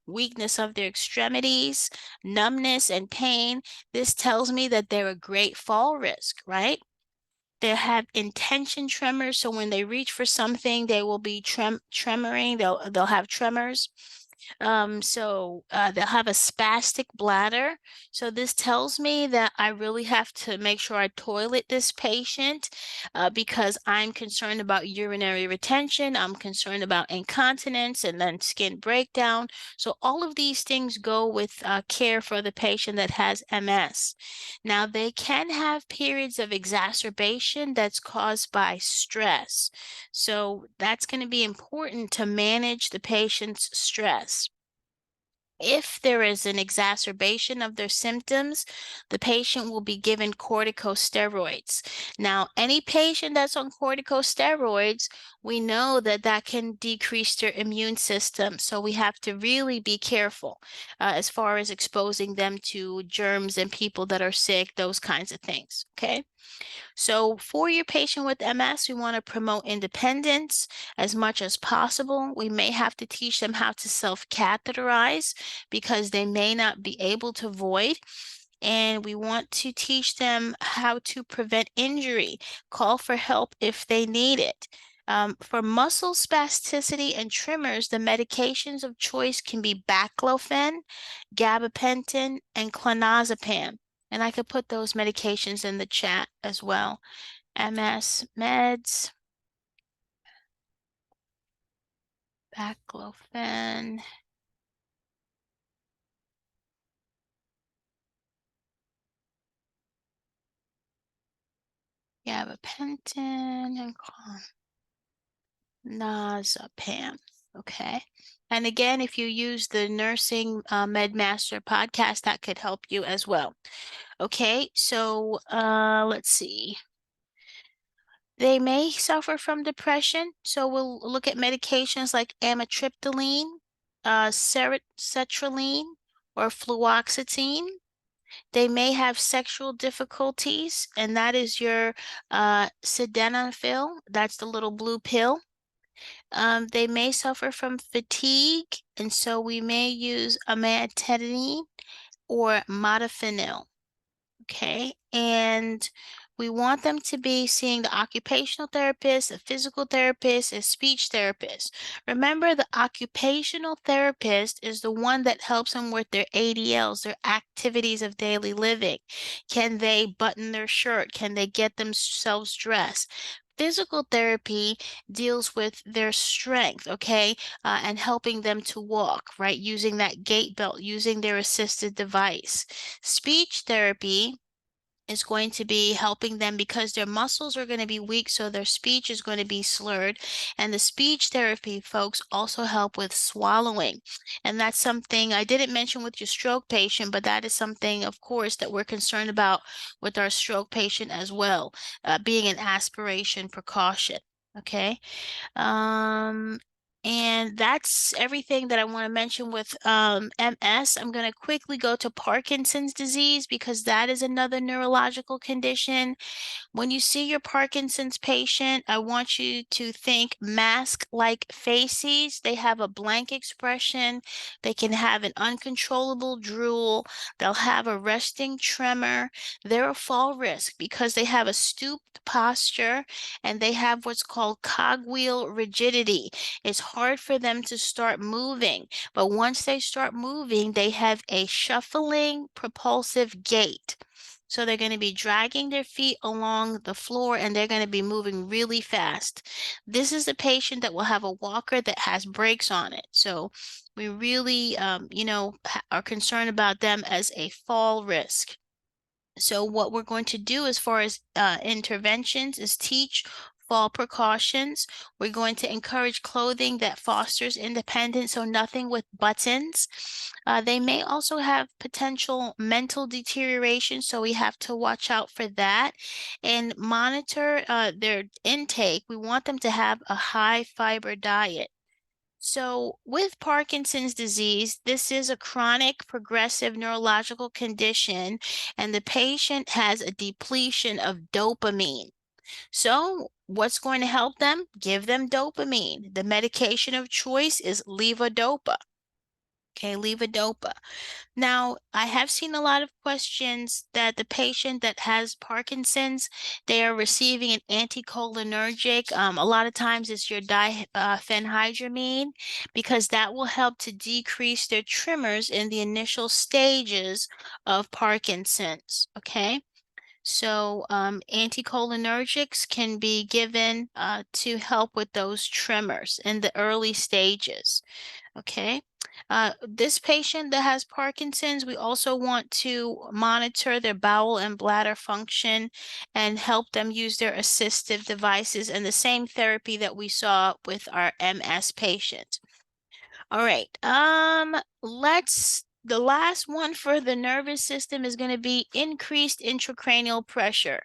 weakness of their extremities, numbness and pain. This tells me that they're a great fall risk, right? They'll have intention tremors. So when they reach for something, they will be tremoring. They'll have tremors. They'll have a spastic bladder. So this tells me that I really have to make sure I toilet this patient because I'm concerned about urinary retention. I'm concerned about incontinence and then skin breakdown. So all of these things go with care for the patient that has MS. Now, they can have periods of exacerbation that's caused by stress. So that's going to be important to manage the patient's stress. If there is an exacerbation of their symptoms, the patient will be given corticosteroids. Now, any patient that's on corticosteroids, we know that that can decrease their immune system. So we have to really be careful as far as exposing them to germs and people that are sick, those kinds of things. Okay. So for your patient with MS, we want to promote independence as much as possible. We may have to teach them how to self-catheterize because they may not be able to void. And we want to teach them how to prevent injury, call for help if they need it. For muscle spasticity and tremors, the medications of choice can be baclofen, gabapentin, and clonazepam. And I could put those medications in the chat as well. MS meds, baclofen, gabapentin, and clonazepam. Okay. And again, if you use the Nursing MedMaster podcast, that could help you as well. Okay, so let's see. They may suffer from depression, so we'll look at medications like amitriptyline, sertraline, or fluoxetine. They may have sexual difficulties, and that is your sildenafil. That's the little blue pill. They may suffer from fatigue, and so we may use amantadine or modafinil. Okay, and we want them to be seeing the occupational therapist, a physical therapist, a speech therapist. Remember, the occupational therapist is the one that helps them with their ADLs, their activities of daily living. Can they button their shirt? Can they get themselves dressed? Physical therapy deals with their strength, okay, and helping them to walk, right, using that gait belt, using their assisted device. Speech therapy is going to be helping them because their muscles are going to be weak, so their speech is going to be slurred. And the speech therapy folks also help with swallowing. And that's something I didn't mention with your stroke patient, but that is something, of course, that we're concerned about with our stroke patient as well, being an aspiration precaution. Okay. Um, and that's everything that I want to mention with MS. I'm going to quickly go to Parkinson's disease because that is another neurological condition. When you see your Parkinson's patient, I want you to think mask-like faces. They have a blank expression. They can have an uncontrollable drool. They'll have a resting tremor. They're a fall risk because they have a stooped posture and they have what's called cogwheel rigidity. It's hard for them to start moving, but once they start moving, they have a shuffling, propulsive gait. So they're going to be dragging their feet along the floor and they're going to be moving really fast. This is a patient that will have a walker that has brakes on it. So we really, are concerned about them as a fall risk. So what we're going to do as far as interventions is teach fall precautions. We're going to encourage clothing that fosters independence, so nothing with buttons. They may also have potential mental deterioration, so we have to watch out for that and monitor their intake. We want them to have a high fiber diet. So with Parkinson's disease, this is a chronic progressive neurological condition, and the patient has a depletion of dopamine. So what's going to help them? Give them dopamine. The medication of choice is levodopa. Okay, levodopa. Now, I have seen a lot of questions that the patient that has Parkinson's, they are receiving an anticholinergic. A lot of times it's your diphenhydramine because that will help to decrease their tremors in the initial stages of Parkinson's. Okay. So anticholinergics can be given to help with those tremors in the early stages. Okay. This patient that has Parkinson's, we also want to monitor their bowel and bladder function and help them use their assistive devices and the same therapy that we saw with our MS patient. All right. The last one for the nervous system is going to be increased intracranial pressure.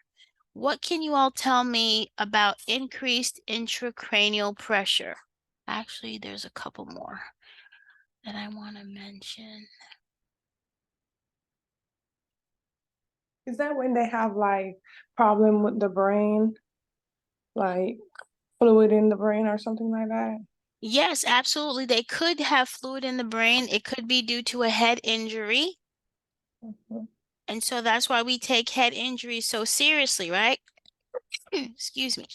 What can you all tell me about increased intracranial pressure? Actually, there's a couple more that I want to mention. Is that when they have like problem with the brain, like fluid in the brain or something like that? Yes, absolutely. They could have fluid in the brain. It could be due to a head injury. Mhm. And so that's why we take head injuries so seriously, right? Excuse me.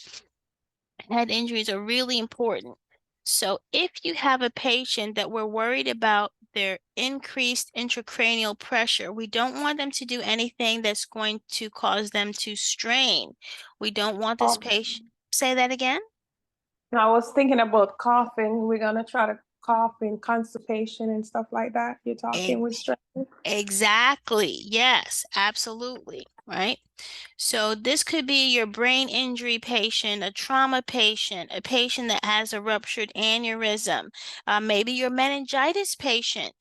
Head injuries are really important. So if you have a patient that we're worried about their increased intracranial pressure, we don't want them to do anything that's going to cause them to strain. We don't want this patient. Say that again? I was thinking about coughing. We're gonna try to cough and constipation and stuff like that. You're talking with stress. Exactly. Yes, absolutely. Right. So this could be your brain injury patient, a trauma patient, a patient that has a ruptured aneurysm, maybe your meningitis patient.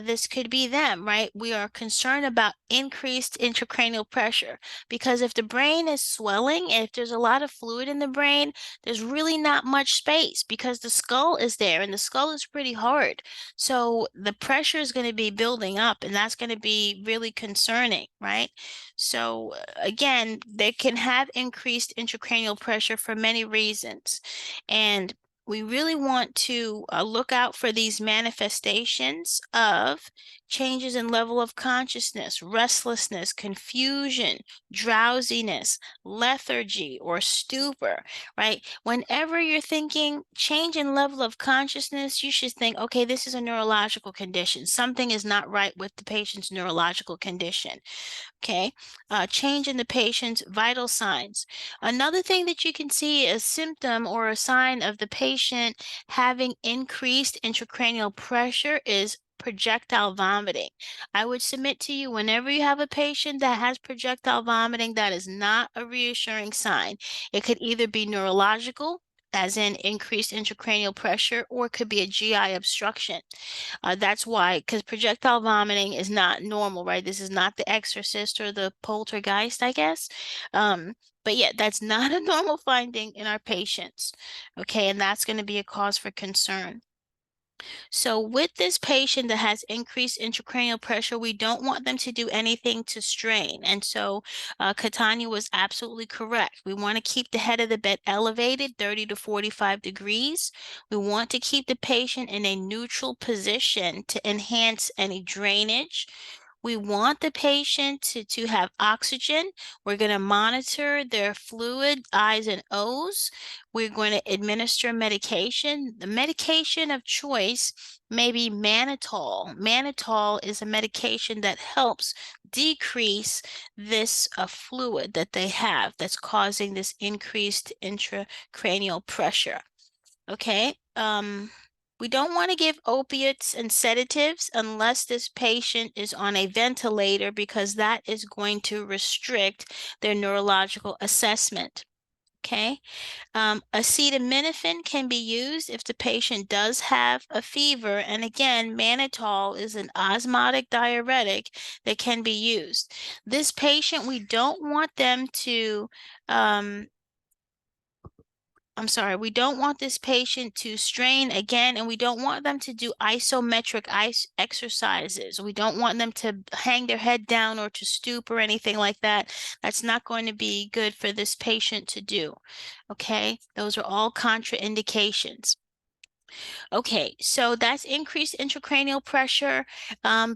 This could be them, right? We are concerned about increased intracranial pressure because if the brain is swelling, if there's a lot of fluid in the brain, there's really not much space because the skull is there and the skull is pretty hard. So the pressure is going to be building up and that's going to be really concerning, right? So again, they can have increased intracranial pressure for many reasons. And we really want to look out for these manifestations of changes in level of consciousness, restlessness, confusion, drowsiness, lethargy, or stupor, right? Whenever you're thinking change in level of consciousness, you should think, okay, this is a neurological condition. Something is not right with the patient's neurological condition. Okay, change in the patient's vital signs. Another thing that you can see, a symptom or a sign of the patient having increased intracranial pressure, is projectile vomiting. I would submit to you, whenever you have a patient that has projectile vomiting, that is not a reassuring sign. It could either be neurological, as in increased intracranial pressure, or it could be a GI obstruction. That's why, because projectile vomiting is not normal, right? This is not the exorcist or the poltergeist, I guess. But yeah, that's not a normal finding in our patients. Okay, and that's going to be a cause for concern. So with this patient that has increased intracranial pressure, we don't want them to do anything to strain. And so Katanya was absolutely correct. We want to keep the head of the bed elevated 30 to 45 degrees. We want to keep the patient in a neutral position to enhance any drainage. We want the patient to have oxygen. We're going to monitor their fluid, I's and O's. We're going to administer medication. The medication of choice may be mannitol. Mannitol is a medication that helps decrease this fluid that they have that's causing this increased intracranial pressure. Okay. We don't want to give opiates and sedatives unless this patient is on a ventilator, because that is going to restrict their neurological assessment. Okay. Acetaminophen can be used if the patient does have a fever. And again, mannitol is an osmotic diuretic that can be used. This patient, we don't want them to we don't want this patient to strain again, and we don't want them to do isometric exercises. We don't want them to hang their head down or to stoop or anything like that. That's not going to be good for this patient to do. Okay, those are all contraindications. Okay, so that's increased intracranial pressure.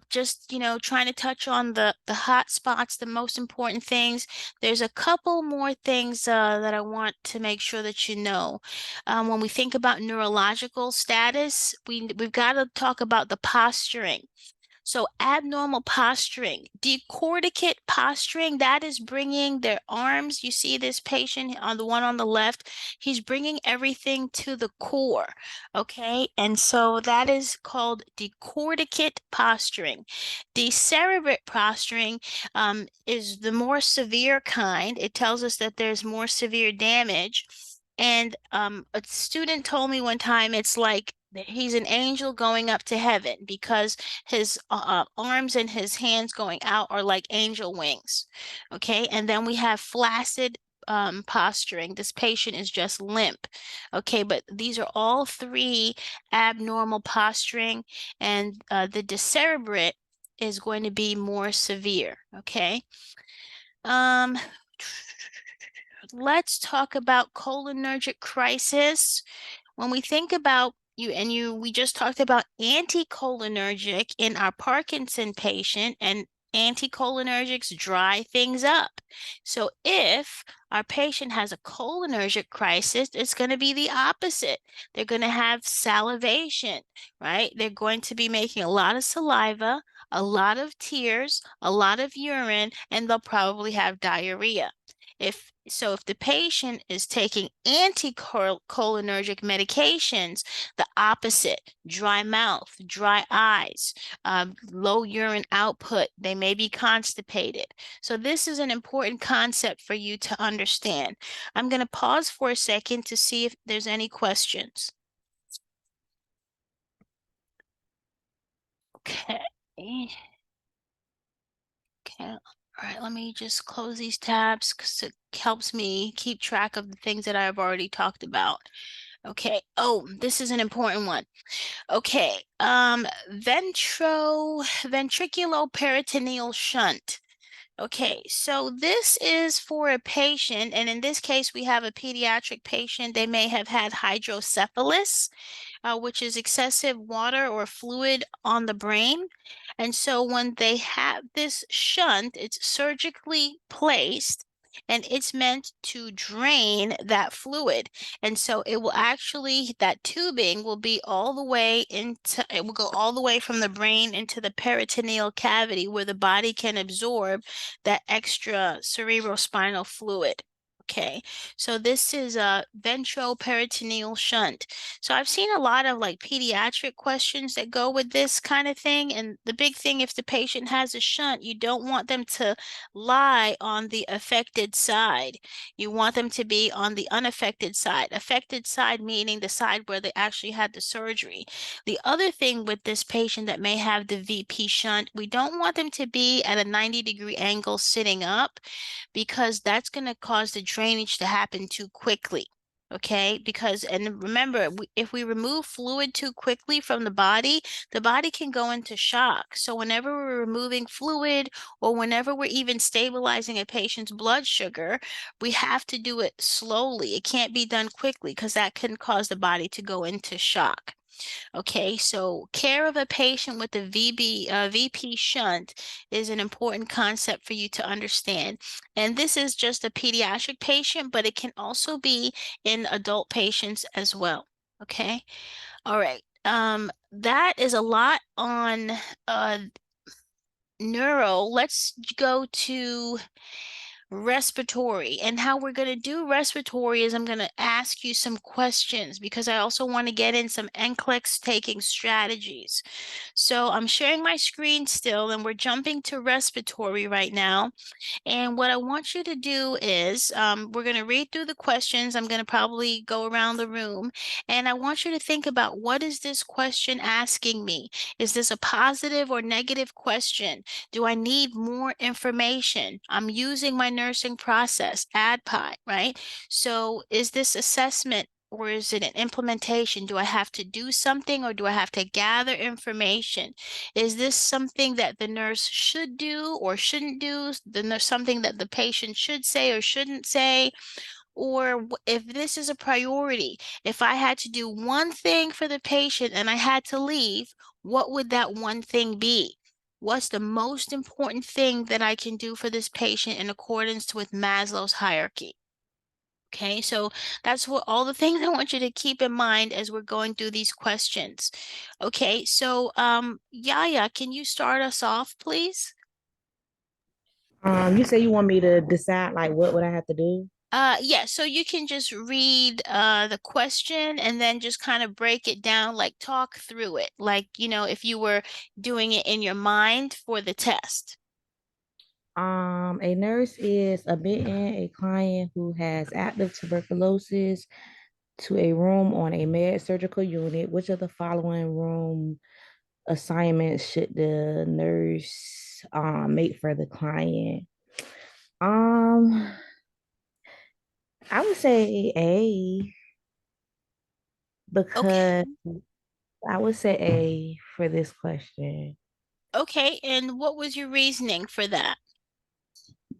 Just, trying to touch on the hot spots, the most important things. There's a couple more things that I want to make sure that you know. When we think about neurological status, we've got to talk about the posturing. So abnormal posturing, decorticate posturing, that is bringing their arms. You see this patient on the one on the left, he's bringing everything to the core, okay? And so that is called decorticate posturing. Decerebrate posturing is the more severe kind. It tells us that there's more severe damage. And a student told me one time, it's like he's an angel going up to heaven, because his arms and his hands going out are like angel wings. Okay, and then we have flaccid posturing. This patient is just limp. Okay, but these are all three abnormal posturing, and the decerebrate is going to be more severe. Okay. Let's talk about cholinergic crisis. When we think about we just talked about anticholinergic in our Parkinson patient, and anticholinergics dry things up. So if our patient has a cholinergic crisis, it's going to be the opposite. They're going to have salivation, right? They're going to be making a lot of saliva, a lot of tears, a lot of urine, and they'll probably have diarrhea. If the patient is taking anticholinergic medications, the opposite, dry mouth, dry eyes, low urine output, they may be constipated. So this is an important concept for you to understand. I'm going to pause for a second to see if there's any questions. Okay. Okay. All right, let me just close these tabs because it helps me keep track of the things that I've already talked about. Okay. Oh, this is an important one. Okay. Ventriculoperitoneal shunt. Okay, so this is for a patient, and in this case, we have a pediatric patient. They may have had hydrocephalus, which is excessive water or fluid on the brain. And so when they have this shunt, it's surgically placed and it's meant to drain that fluid. And so it will actually, that tubing will be all the way into, it will go all the way from the brain into the peritoneal cavity where the body can absorb that extra cerebrospinal fluid. Okay, so this is a ventroperitoneal shunt. So I've seen a lot of like pediatric questions that go with this kind of thing. And the big thing, if the patient has a shunt, you don't want them to lie on the affected side. You want them to be on the unaffected side. Affected side meaning the side where they actually had the surgery. The other thing with this patient that may have the VP shunt, we don't want them to be at a 90-degree angle sitting up because that's going to cause the drainage to happen too quickly. Okay, because, and remember, if we remove fluid too quickly from the body can go into shock. So whenever we're removing fluid or whenever we're even stabilizing a patient's blood sugar, we have to do it slowly. It can't be done quickly because that can cause the body to go into shock. Okay, so care of a patient with a VP shunt is an important concept for you to understand. And this is just a pediatric patient, but it can also be in adult patients as well. Okay, all right. That is a lot on neuro. Let's go to respiratory. And how we're going to do respiratory is I'm going to ask you some questions because I also want to get in some NCLEX taking strategies. So I'm sharing my screen still and we're jumping to respiratory right now. And what I want you to do is we're going to read through the questions. I'm going to probably go around the room. And I want you to think about, what is this question asking me? Is this a positive or negative question? Do I need more information? I'm using my nursing process, ADPI, right? So is this assessment or is it an implementation? Do I have to do something or do I have to gather information? Is this something that the nurse should do or shouldn't do? Something that the patient should say or shouldn't say? Or if this is a priority, if I had to do one thing for the patient and I had to leave, what would that one thing be? What's the most important thing that I can do for this patient in accordance with Maslow's hierarchy? Okay, so that's what all the things I want you to keep in mind as we're going through these questions. Okay, so Yaya, can you start us off, please? You say you want me to decide like what would I have to do? Yeah, so you can just read the question and then just kind of break it down, like talk through it, like, if you were doing it in your mind for the test. A nurse is admitting a client who has active tuberculosis to a room on a med surgical unit. Which of the following room assignments should the nurse make for the client? Um, I would say A Okay. because I would say A for this question. Okay, and what was your reasoning for that?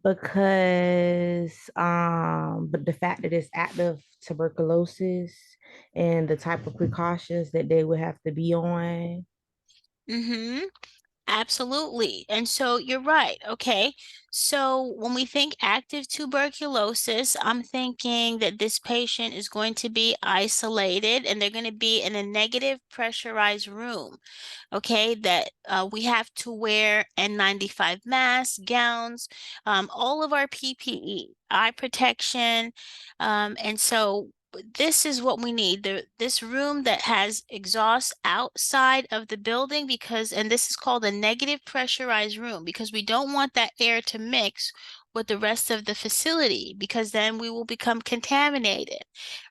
Because but the fact that it's active tuberculosis and the type of precautions that they would have to be on. Mm-hmm. Absolutely. And so you're right. Okay. So when we think active tuberculosis, I'm thinking that this patient is going to be isolated and they're going to be in a negative pressurized room. Okay. That we have to wear N95 masks, gowns, all of our PPE, eye protection. And so this is what we need. This room that has exhaust outside of the building because, and this is called a negative pressurized room because we don't want that air to mix with the rest of the facility because then we will become contaminated,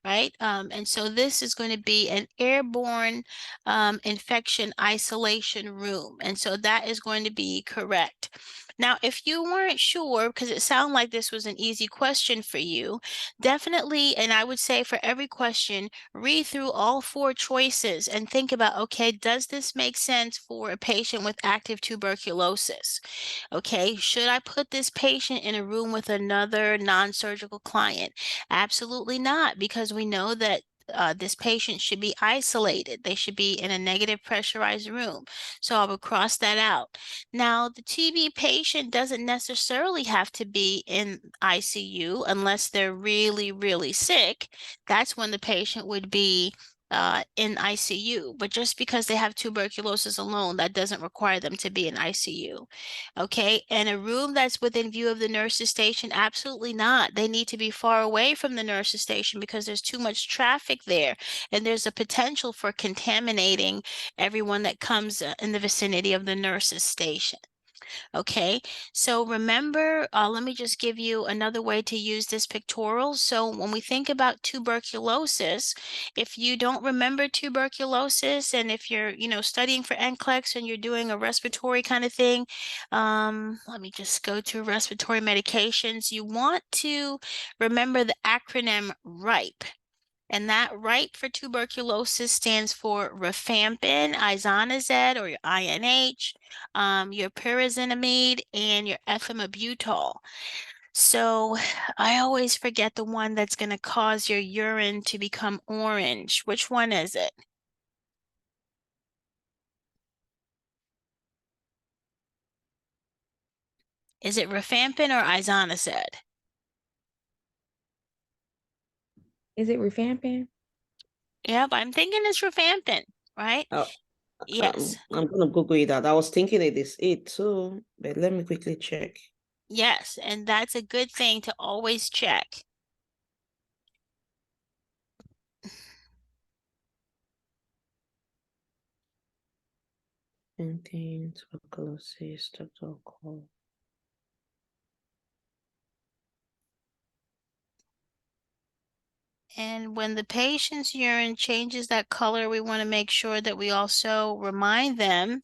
right? And so this is going to be an airborne infection isolation room. And so that is going to be correct. Now, if you weren't sure, because it sounded like this was an easy question for you, definitely, and I would say for every question, read through all 4 choices and think about, okay, does this make sense for a patient with active tuberculosis? Okay, should I put this patient in a room with another non-surgical client? Absolutely not, because we know that this patient should be isolated. They should be in a negative pressurized room. So I will cross that out. Now, the TB patient doesn't necessarily have to be in ICU unless they're really, really sick. That's when the patient would be in ICU. But just because they have tuberculosis alone, that doesn't require them to be in ICU. Okay, and a room that's within view of the nurse's station, absolutely not. They need to be far away from the nurse's station because there's too much traffic there, and there's a potential for contaminating everyone that comes in the vicinity of the nurse's station. Okay, so remember, let me just give you another way to use this pictorial. So when we think about tuberculosis, if you don't remember tuberculosis, and if you're, studying for NCLEX and you're doing a respiratory kind of thing, let me just go to respiratory medications. You want to remember the acronym RIPE. And that RIPE for tuberculosis stands for rifampin, isoniazid, or your INH, your pyrazinamide, and your ethambutol. So I always forget the one that's going to cause your urine to become orange. Which one is it? Is it rifampin or isoniazid? Is it rifampin? Yep, I'm thinking it's rifampin, right? Yes. I'm gonna Google it out. I was thinking it is it too, but let me quickly check. Yes, and that's a good thing to always check. Tuberculosis, Dr. Cole. And when the patient's urine changes that color, we want to make sure that we also remind them,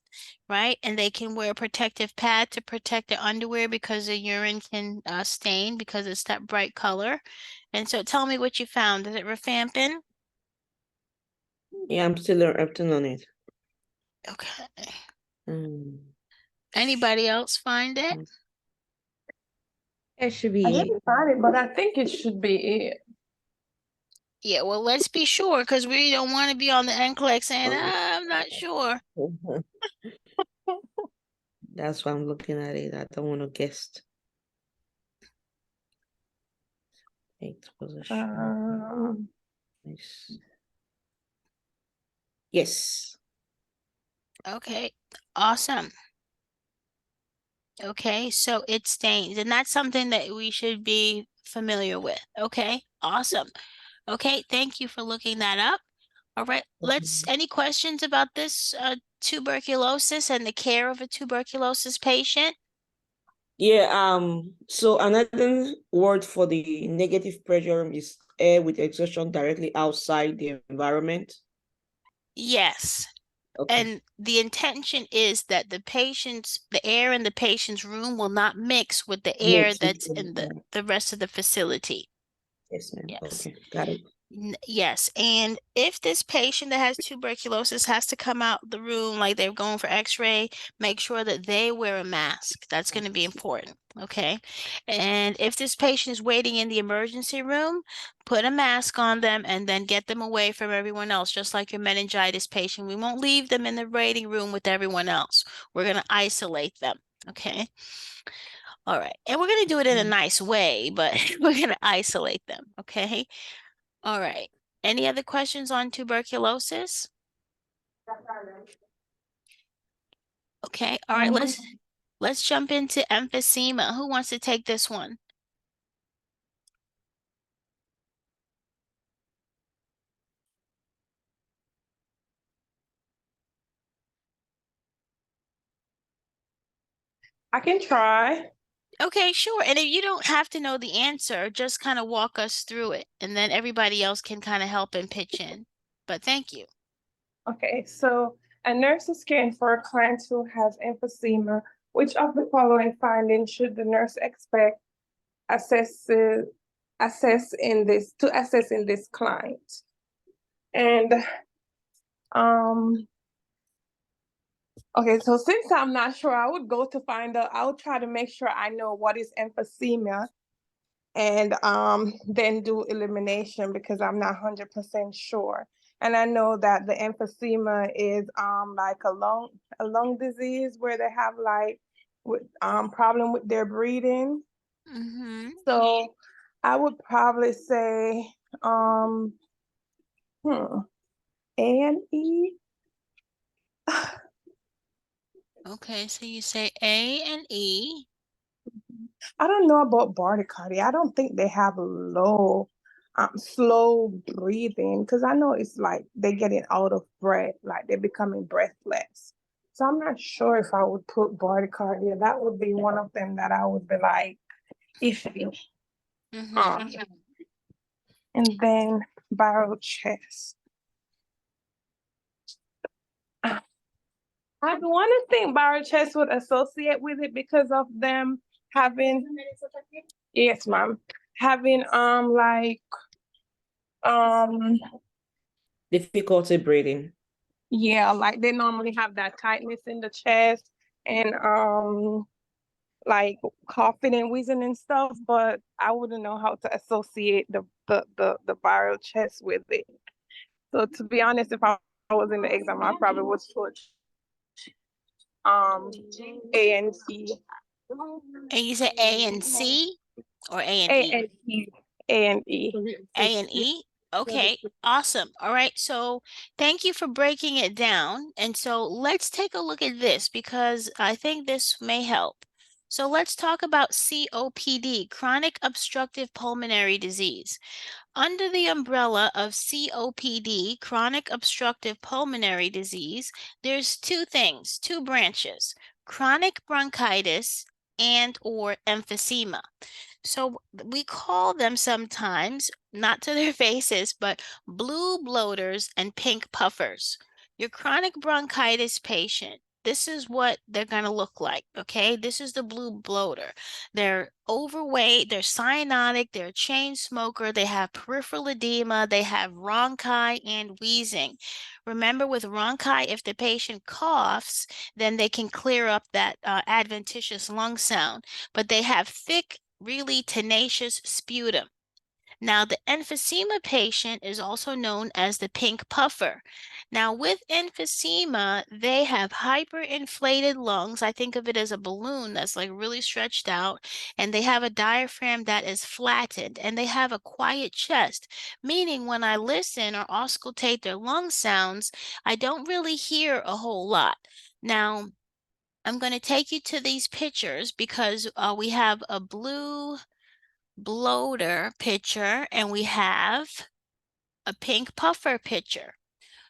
right? And they can wear a protective pad to protect their underwear because the urine can stain because it's that bright color. And so tell me what you found. Is it rifampin? Yeah, I'm still acting on it. Okay. Mm. Anybody else find it? That should I be it. didn't find it, but I think it should be it. Yeah, well, let's be sure because we don't want to be on the NCLEX saying, I'm not sure. That's why I'm looking at it. I don't want to guess. 8th position. Nice. Yes. Okay, awesome. Okay, so it stains, and that's something that we should be familiar with. Okay, awesome. Okay, thank you for looking that up. All right, any questions about this tuberculosis and the care of a tuberculosis patient? Yeah, so another word for the negative pressure is air with exhaustion directly outside the environment. Yes. Okay. And the intention is that the air in the patient's room will not mix with the air Yes, that's in the rest of the facility. yes, ma'am. Yes. Okay, got it. Yes, and if this patient that has tuberculosis has to come out the room like they're going for x-ray, make sure that they wear a mask. That's going to be important, okay? And if this patient is waiting in the emergency room, put a mask on them and then get them away from everyone else, just like your meningitis patient. We won't leave them in the waiting room with everyone else. We're going to isolate them, okay? All right, and we're going to do it in a nice way, but we're going to isolate them, okay? All right. Any other questions on tuberculosis? Okay. All right. Let's jump into emphysema. Who wants to take this one? I can try. Okay, sure. And if you don't have to know the answer, just kind of walk us through it, and then everybody else can kind of help and pitch in. But thank you. Okay, so a nurse is caring for a client who has emphysema Which of the following findings should the nurse expect assess in this client? And okay, so since I'm not sure, I would go to find out. I'll try to make sure I know what is emphysema, and then do elimination because I'm not 100% sure. And I know that the emphysema is like a lung disease where they have like with problem with their breathing. Mm-hmm. So I would probably say A and E. Okay, so you say A and E. I don't know about bradycardia. I don't think they have slow breathing because I know it's like they're getting out of breath, like they're becoming breathless. So I'm not sure if I would put bradycardia. That would be one of them that I would be like iffy. Mm-hmm. And then barrel chest. I want to think barrel chest would associate with it because of them having, yes, ma'am, having like Difficulty breathing. yeah, like they normally have that tightness in the chest and like coughing and wheezing and stuff, but I wouldn't know how to associate the viral chest with it. So to be honest, if I was in the exam, I probably would put A and C. And you say A and C or A and A E? and E. A and E. A and E? Okay, awesome. All right, so thank you for breaking it down. And so let's take a look at this because I think this may help. So let's talk about COPD, chronic obstructive pulmonary disease. Under the umbrella of COPD, chronic obstructive pulmonary disease, there's two things, two branches, chronic bronchitis and or emphysema. So we call them sometimes, not to their faces, but blue bloaters and pink puffers. Your chronic bronchitis patient, this is what they're going to look like, okay? This is the blue bloater. They're overweight, they're cyanotic, they're a chain smoker, they have peripheral edema, they have rhonchi and wheezing. Remember with rhonchi, if the patient coughs, then they can clear up that adventitious lung sound, but they have thick, really tenacious sputum. Now, the emphysema patient is also known as the pink puffer. Now, with emphysema, they have hyperinflated lungs. I think of it as a balloon that's like really stretched out, and they have a diaphragm that is flattened, and they have a quiet chest, meaning when I listen or auscultate their lung sounds, I don't really hear a whole lot. Now, I'm going to take you to these pictures because we have a blue bloater picture and we have a pink puffer picture.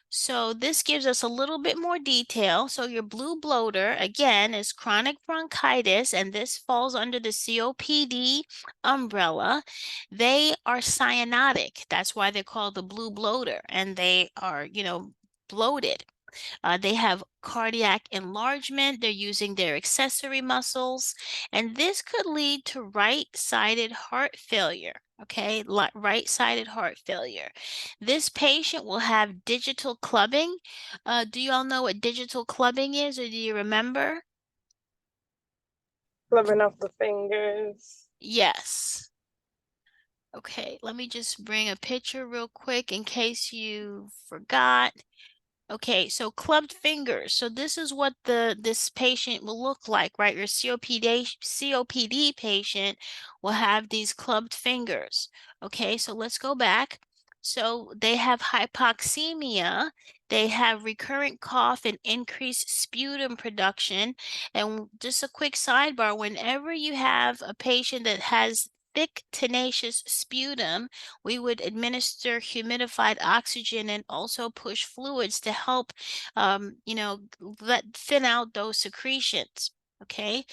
So this gives us a little bit more detail. So your blue bloater, again, is chronic bronchitis, and this falls under the COPD umbrella. They are cyanotic. That's why they're called the blue bloater, and they are, bloated. They have cardiac enlargement. They're using their accessory muscles, and this could lead to right-sided heart failure. Okay, right-sided heart failure. This patient will have digital clubbing. Do you all know what digital clubbing is, or do you remember? Clubbing of the fingers. Yes. Okay, let me just bring a picture real quick in case you forgot. Okay, so clubbed fingers. So this is what this patient will look like, right? Your COPD patient will have these clubbed fingers. Okay, so let's go back. So they have hypoxemia, they have recurrent cough and increased sputum production. And just a quick sidebar, whenever you have a patient that has thick, tenacious sputum, we would administer humidified oxygen and also push fluids to help, let thin out those secretions. Okay.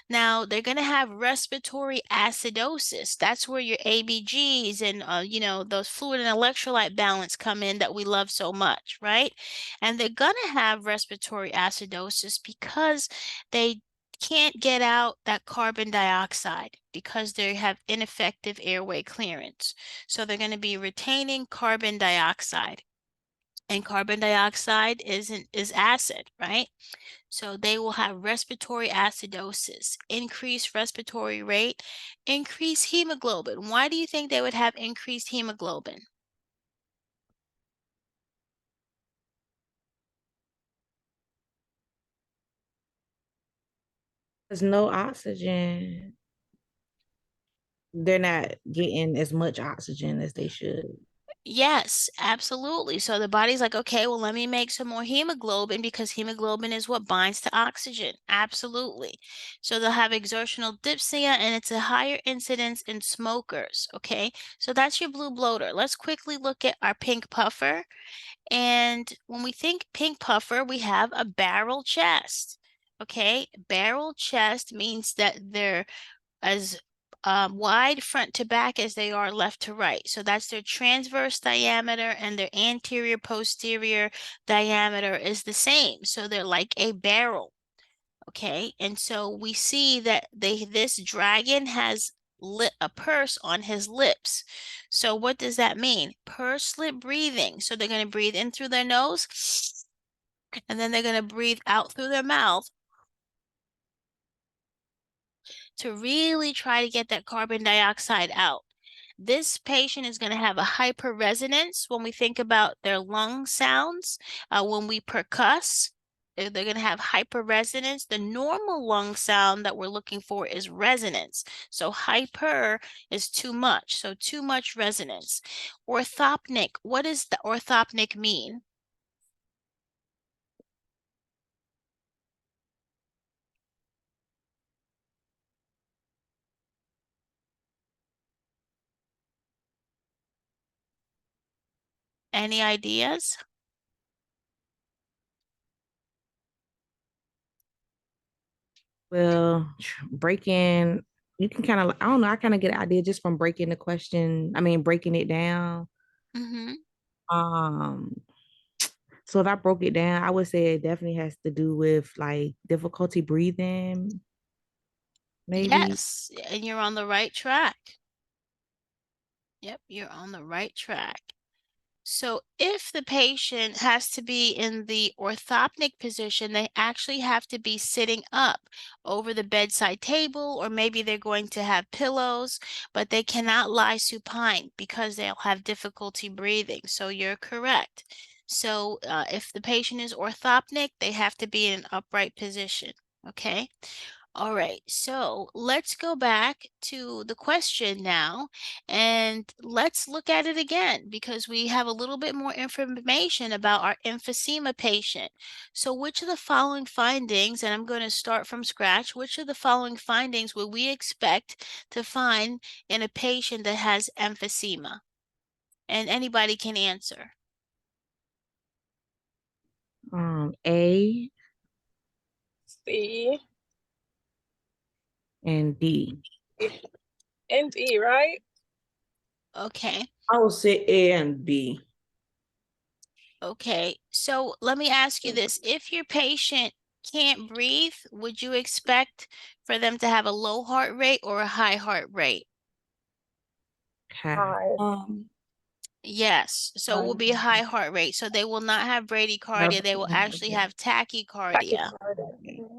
Now they're going to have respiratory acidosis. That's where your ABGs and, those fluid and electrolyte balance come in that we love so much, right? And they're going to have respiratory acidosis because they can't get out that carbon dioxide because they have ineffective airway clearance. So they're going to be retaining carbon dioxide. And carbon dioxide is acid, right? So they will have respiratory acidosis, increased respiratory rate, increased hemoglobin. Why do you think they would have increased hemoglobin? There's no oxygen. They're not getting as much oxygen as they should. Yes, absolutely. So the body's like, okay, well, let me make some more hemoglobin because hemoglobin is what binds to oxygen. Absolutely. So they'll have exertional dyspnea and it's a higher incidence in smokers. Okay. So that's your blue bloater. Let's quickly look at our pink puffer. And when we think pink puffer, we have a barrel chest. Okay. Barrel chest means that they're as wide front to back as they are left to right. So that's their transverse diameter and their anterior posterior diameter is the same. So they're like a barrel. Okay. And so we see that this dragon has lit a purse on his lips. So what does that mean? Pursed lip breathing. So they're going to breathe in through their nose and then they're going to breathe out through their mouth to really try to get that carbon dioxide out. This patient is going to have a hyperresonance when we think about their lung sounds. When we percuss, they're going to have hyperresonance. The normal lung sound that we're looking for is resonance. So hyper is too much. So too much resonance. Orthopnic, what does the orthopnic mean? Any ideas? Well, breaking, you can kind of, I don't know, I kind of get an idea just from breaking the question. I mean, breaking it down. Mm-hmm. Um, so if I broke it down, I would say it definitely has to do with like difficulty breathing, maybe. Yes, and you're on the right track. Yep, you're on the right track. So if the patient has to be in the orthopnic position, they actually have to be sitting up over the bedside table, or maybe they're going to have pillows, but they cannot lie supine because they'll have difficulty breathing. So you're correct. So if the patient is orthopnic, they have to be in an upright position. Okay. All right, so let's go back to the question now and let's look at it again because we have a little bit more information about our emphysema patient. So which of the following findings, and I'm going to start from scratch, which of the following findings would we expect to find in a patient that has emphysema? And anybody can answer. A C and D. and D, right? Okay. I would say A and B. Okay, so let me ask you this. If your patient can't breathe, would you expect for them to have a low heart rate or a high heart rate? High. Yes, so it will be a high heart rate. So they will not have bradycardia. They will actually have tachycardia.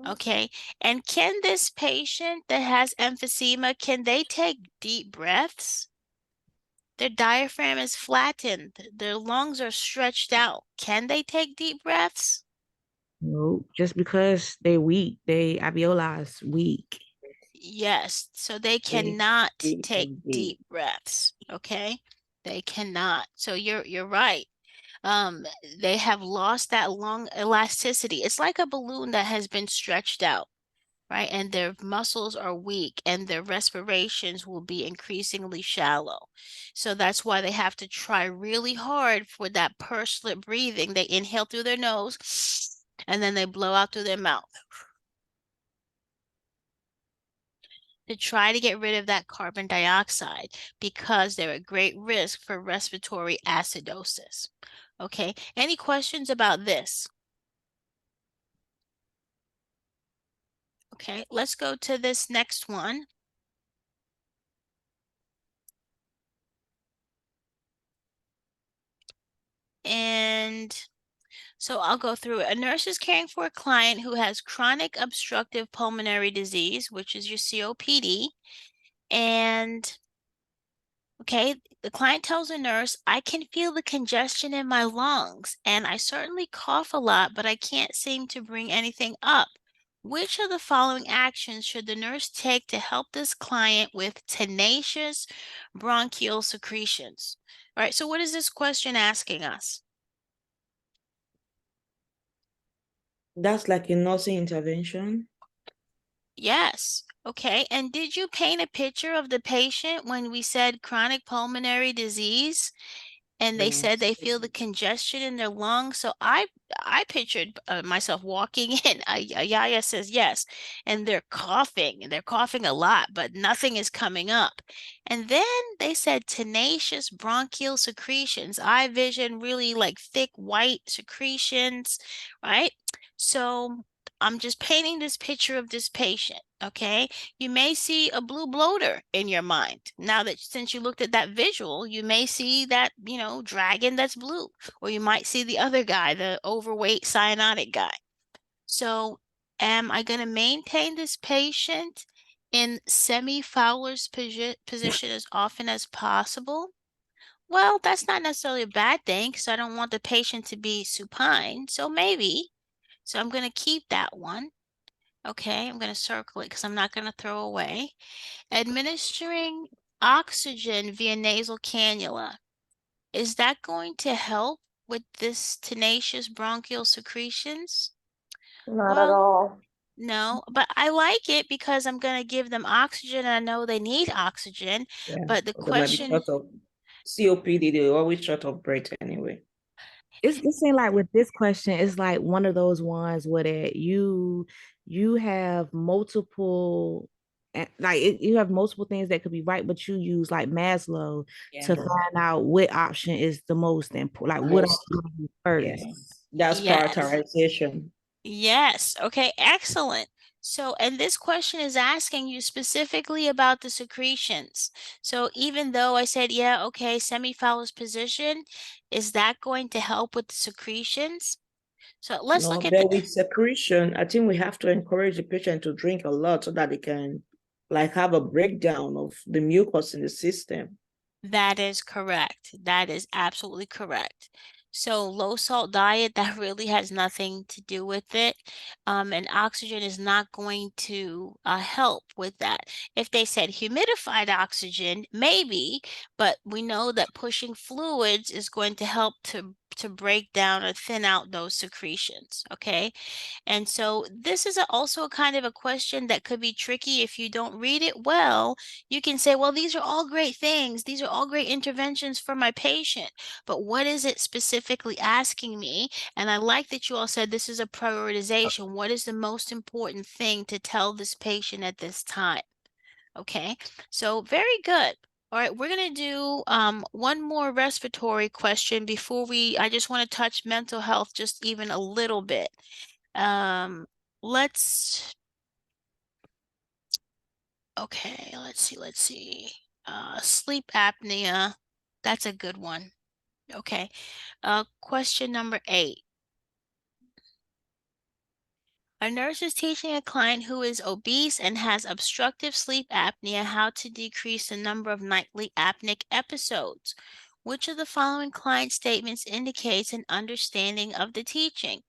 Okay, and can this patient that has emphysema, can they take deep breaths? Their diaphragm is flattened. Their lungs are stretched out. Can they take deep breaths? No, just because they weak, they alveoli is weak. Yes, so they cannot take deep breaths, okay? They cannot. So you're right. They have lost that lung elasticity. It's like a balloon that has been stretched out, right? And their muscles are weak and their respirations will be increasingly shallow. So that's why they have to try really hard for that pursed lip breathing. They inhale through their nose and then they blow out through their mouth to try to get rid of that carbon dioxide because they're at great risk for respiratory acidosis. Okay, any questions about this? Okay, let's go to this next one. And so I'll go through it. A nurse is caring for a client who has chronic obstructive pulmonary disease, which is your COPD. And okay, the client tells the nurse, I can feel the congestion in my lungs, and I certainly cough a lot, but I can't seem to bring anything up. Which of the following actions should the nurse take to help this client with tenacious bronchial secretions? All right, so what is this question asking us? That's like a nursing intervention. Yes. Okay. And did you paint a picture of the patient when we said chronic pulmonary disease? And they said they Yes. feel the congestion in their lungs. So I pictured myself walking in. Yaya says yes, and they're coughing a lot, but nothing is coming up. And then they said tenacious bronchial secretions. I vision really like thick white secretions, right? So I'm just painting this picture of this patient. Okay, you may see a blue bloater in your mind. Now that since you looked at that visual, you may see that, dragon that's blue, or you might see the other guy, the overweight cyanotic guy. So am I going to maintain this patient in semi-Fowler's position as often as possible? Well, that's not necessarily a bad thing because I don't want the patient to be supine. So maybe. So I'm going to keep that one. Okay, I'm going to circle it because I'm not going to throw away. Administering oxygen via nasal cannula. Is that going to help with this tenacious bronchial secretions? Not at Well, all. no, but I like it because I'm going to give them oxygen and I know they need oxygen. Yeah. But the They might be question, short of COPD, they're always short of breath anyway. It seems like with this question, it's like one of those ones where that you have multiple you have multiple things that could be right, but you use like Maslow to find out what option is the most important, like what I'm Most, going to do first. yes. That's yes. prioritization. Yes. Okay, excellent. So, and this question is asking you specifically about the secretions. So even though I said, yeah, okay, semi-Fowler's position, is that going to help with the secretions? So let's No, look at the, but with secretion, I think we have to encourage the patient to drink a lot so that they can like have a breakdown of the mucus in the system. that is correct. That is absolutely correct. So low salt diet, that really has nothing to do with it. And oxygen is not going to help with that. If they said humidified oxygen, maybe, but we know that pushing fluids is going to help to break down or thin out those secretions, okay? And so this is also a kind of a question that could be tricky if you don't read it well. You can say, well, these are all great things. These are all great interventions for my patient. But what is it specifically asking me? And I like that you all said this is a prioritization. What is the most important thing to tell this patient at this time? Okay, so very good. All right, we're going to do one more respiratory question before I just want to touch mental health just even a little bit. Um, let's, okay, let's see. Sleep apnea, that's a good one. Okay, question number 8. A nurse is teaching a client who is obese and has obstructive sleep apnea how to decrease the number of nightly apneic episodes. Which of the following client statements indicates an understanding of the teaching?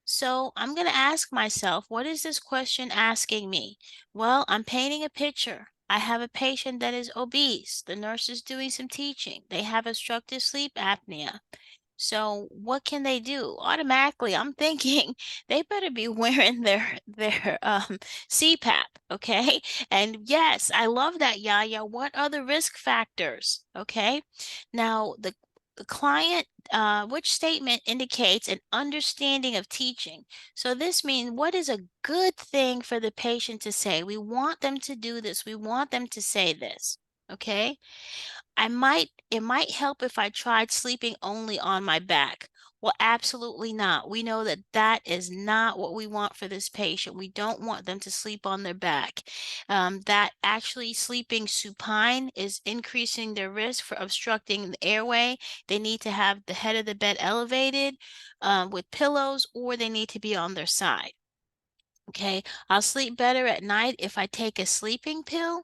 So I'm going to ask myself, what is this question asking me? Well, I'm painting a picture. I have a patient that is obese. The nurse is doing some teaching. They have obstructive sleep apnea. So what can they do? Automatically, I'm thinking they better be wearing their CPAP, okay? And yes, I love that, Yaya. What are the risk factors? Okay. Now the client, which statement indicates an understanding of teaching? So this means what is a good thing for the patient to say? We want them to do this. We want them to say this. Okay. It might help if I tried sleeping only on my back. Well, absolutely not. We know that that is not what we want for this patient. We don't want them to sleep on their back. That actually sleeping supine is increasing their risk for obstructing the airway. They need to have the head of the bed elevated with pillows, or they need to be on their side. Okay, I'll sleep better at night if I take a sleeping pill.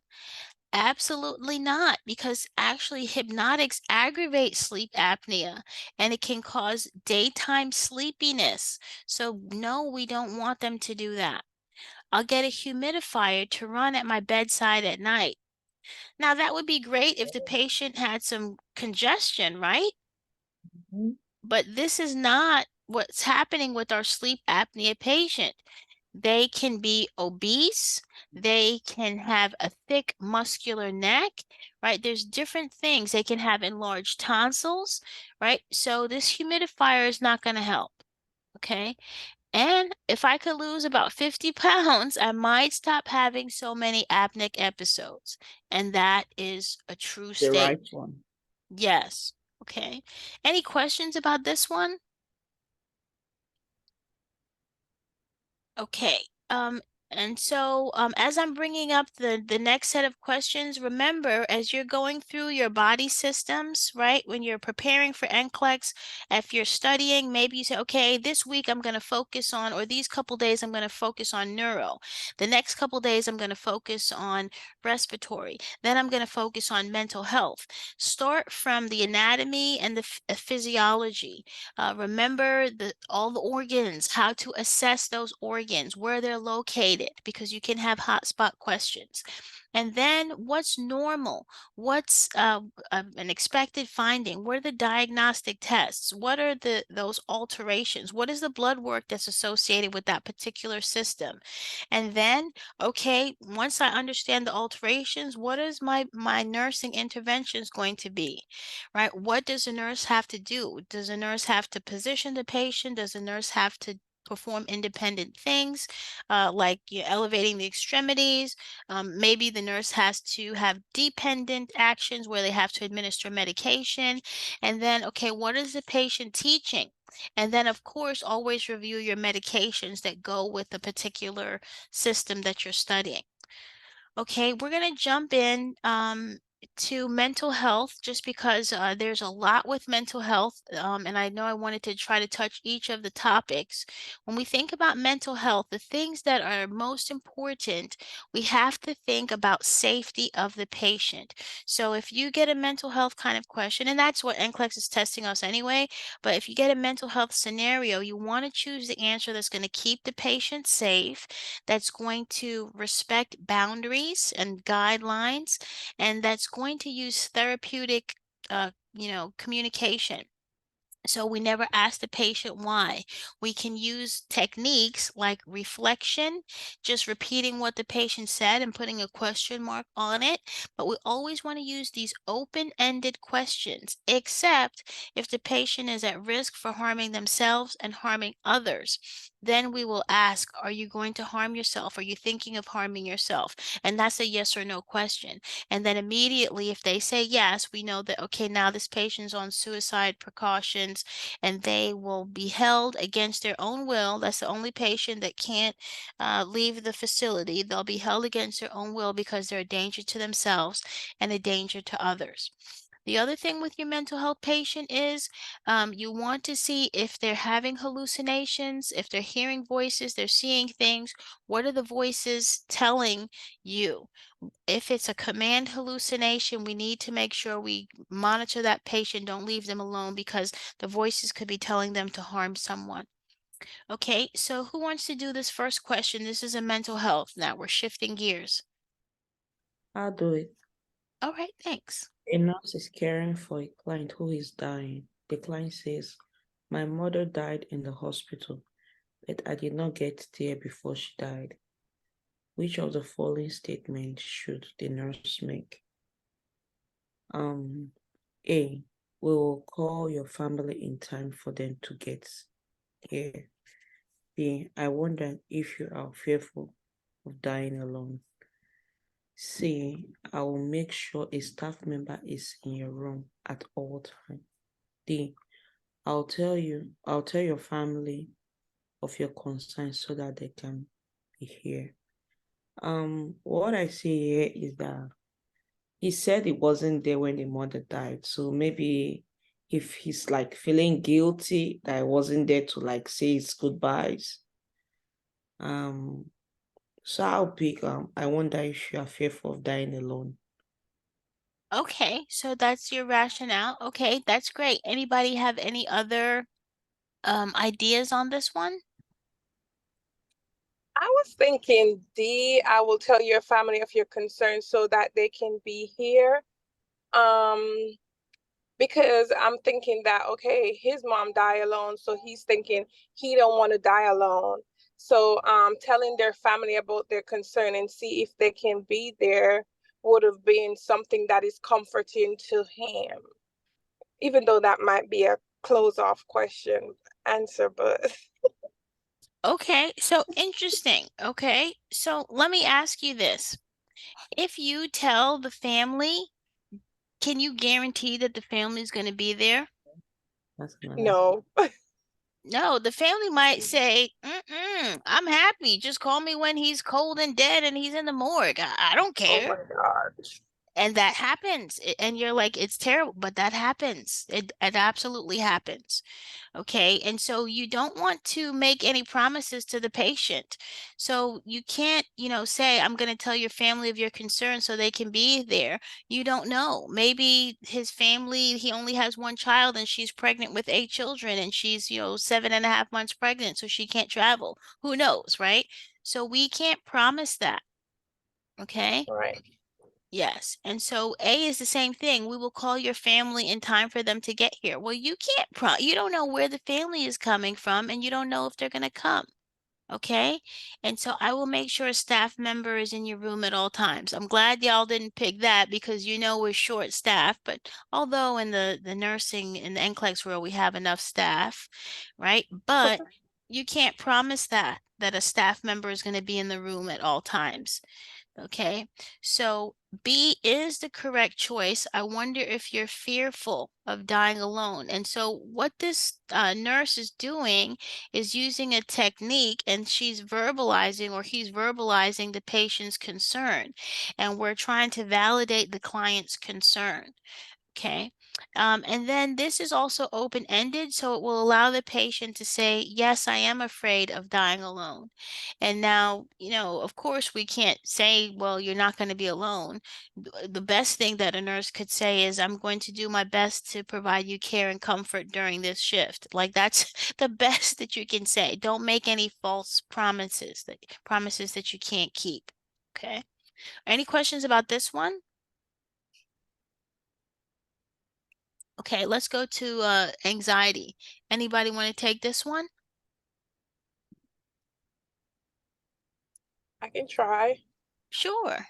Absolutely not, because actually hypnotics aggravate sleep apnea and it can cause daytime sleepiness. So no, we don't want them to do that. I'll get a humidifier to run at my bedside at night. Now that would be great if the patient had some congestion, right? Mhm. But this is not what's happening with our sleep apnea patient. They can be obese, they can have a thick muscular neck, right? There's different things. They can have enlarged tonsils, right? So this humidifier is not going to help, okay? And if I could lose about 50 pounds, I might stop having so many apneic episodes. And that is a true The statement. right one. Yes. Okay. Any questions about this one? Okay. And so as I'm bringing up the next set of questions, remember as you're going through your body systems, right? When you're preparing for NCLEX, if you're studying, maybe you say, okay, this week I'm going to focus on, or these couple days I'm going to focus on neuro. The next couple days I'm going to focus on respiratory. Then I'm going to focus on mental health. Start from the anatomy and the physiology. Remember all the organs, how to assess those organs, where they're located, because you can have hotspot questions. And then what's normal? What's an expected finding? What are the diagnostic tests? What are those alterations? What is the blood work that's associated with that particular system? And then, okay, once I understand the alterations, what is my nursing interventions going to be? Right? What does a nurse have to do? Does a nurse have to position the patient? Does a nurse have to perform independent things like elevating the extremities? Maybe the nurse has to have dependent actions where they have to administer medication. And then, okay, what is the patient teaching? And then, of course, always review your medications that go with the particular system that you're studying. Okay, we're going to jump in to mental health just because there's a lot with mental health. And I know I wanted to try to touch each of the topics. When we think about mental health, the things that are most important, we have to think about safety of the patient. So if you get a mental health kind of question, and that's what NCLEX is testing us anyway, but if you get a mental health scenario, you want to choose the answer that's going to keep the patient safe, that's going to respect boundaries and guidelines, and that's going to use therapeutic, communication. So we never ask the patient why. We can use techniques like reflection, just repeating what the patient said and putting a question mark on it. But we always want to use these open-ended questions, except if the patient is at risk for harming themselves and harming others. Then we will ask, are you going to harm yourself? Are you thinking of harming yourself? And that's a yes or no question. And then immediately, if they say yes, we know that, okay, now this patient's on suicide precautions and they will be held against their own will. That's the only patient that can't leave the facility. They'll be held against their own will because they're a danger to themselves and a danger to others. The other thing with your mental health patient is you want to see if they're having hallucinations, if they're hearing voices, they're seeing things. What are the voices telling you? If it's a command hallucination, we need to make sure we monitor that patient. Don't leave them alone because the voices could be telling them to harm someone. Okay, so who wants to do this first question? This is a mental health. Now we're shifting gears. I'll do it. All right, thanks. A nurse is caring for a client who is dying. The client says, my mother died in the hospital, but I did not get there before she died. Which of the following statements should the nurse make? A, we will call your family in time for them to get here. B, I wonder if you are fearful of dying alone. C, I will make sure a staff member is in your room at all times. D, I'll tell your family of your concerns so that they can be here. What I see here is that he said he wasn't there when the mother died. So maybe if he's like feeling guilty that I wasn't there to like say his goodbyes. So I'll pick I wonder if you are fearful of dying alone. Okay, so that's your rationale. Okay, that's great. Anybody have any other ideas on this one? I was thinking D, I will tell your family of your concerns so that they can be here. Because I'm thinking that, okay, his mom died alone, so he's thinking he don't want to die alone. So telling their family about their concern and see if they can be there would have been something that is comforting to him, even though that might be a close off question answer, but Okay, so interesting. Okay, so let me ask you this. If you tell the family, can you guarantee that the family is going to be there? That's another. no. No, the family might say, I'm happy. Just call me when he's cold and dead and he's in the morgue. I don't Oh care. my God. And that happens. And you're like, it's terrible, but that happens. It absolutely happens. Okay. And so you don't want to make any promises to the patient. So you can't, say, I'm going to tell your family of your concern so they can be there. You don't know. Maybe his family, he only has one child and she's pregnant with 8 children and she's, 7.5 months pregnant, so she can't travel. Who knows, right? So we can't promise that. Okay. Right. Yes. And so A is the same thing. We will call your family in time for them to get here. Well, you can't you don't know where the family is coming from and you don't know if they're going to come. Okay. And so I will make sure a staff member is in your room at all times. I'm glad y'all didn't pick that because we're short staffed, but although in the nursing in the NCLEX world we have enough staff, right? But you can't promise that a staff member is going to be in the room at all times. Okay, so B is the correct choice. I wonder if you're fearful of dying alone. And so what this nurse is doing is using a technique and she's verbalizing or he's verbalizing the patient's concern. And we're trying to validate the client's concern. Okay. And then this is also open-ended, so it will allow the patient to say, yes, I am afraid of dying alone. And now, of course, we can't say, well, you're not going to be alone. The best thing that a nurse could say is, I'm going to do my best to provide you care and comfort during this shift. Like that's the best that you can say. Don't make any false promises that you can't keep. Okay. Any questions about this one? Okay, let's go to anxiety. Anybody want to take this one? I can try. Sure.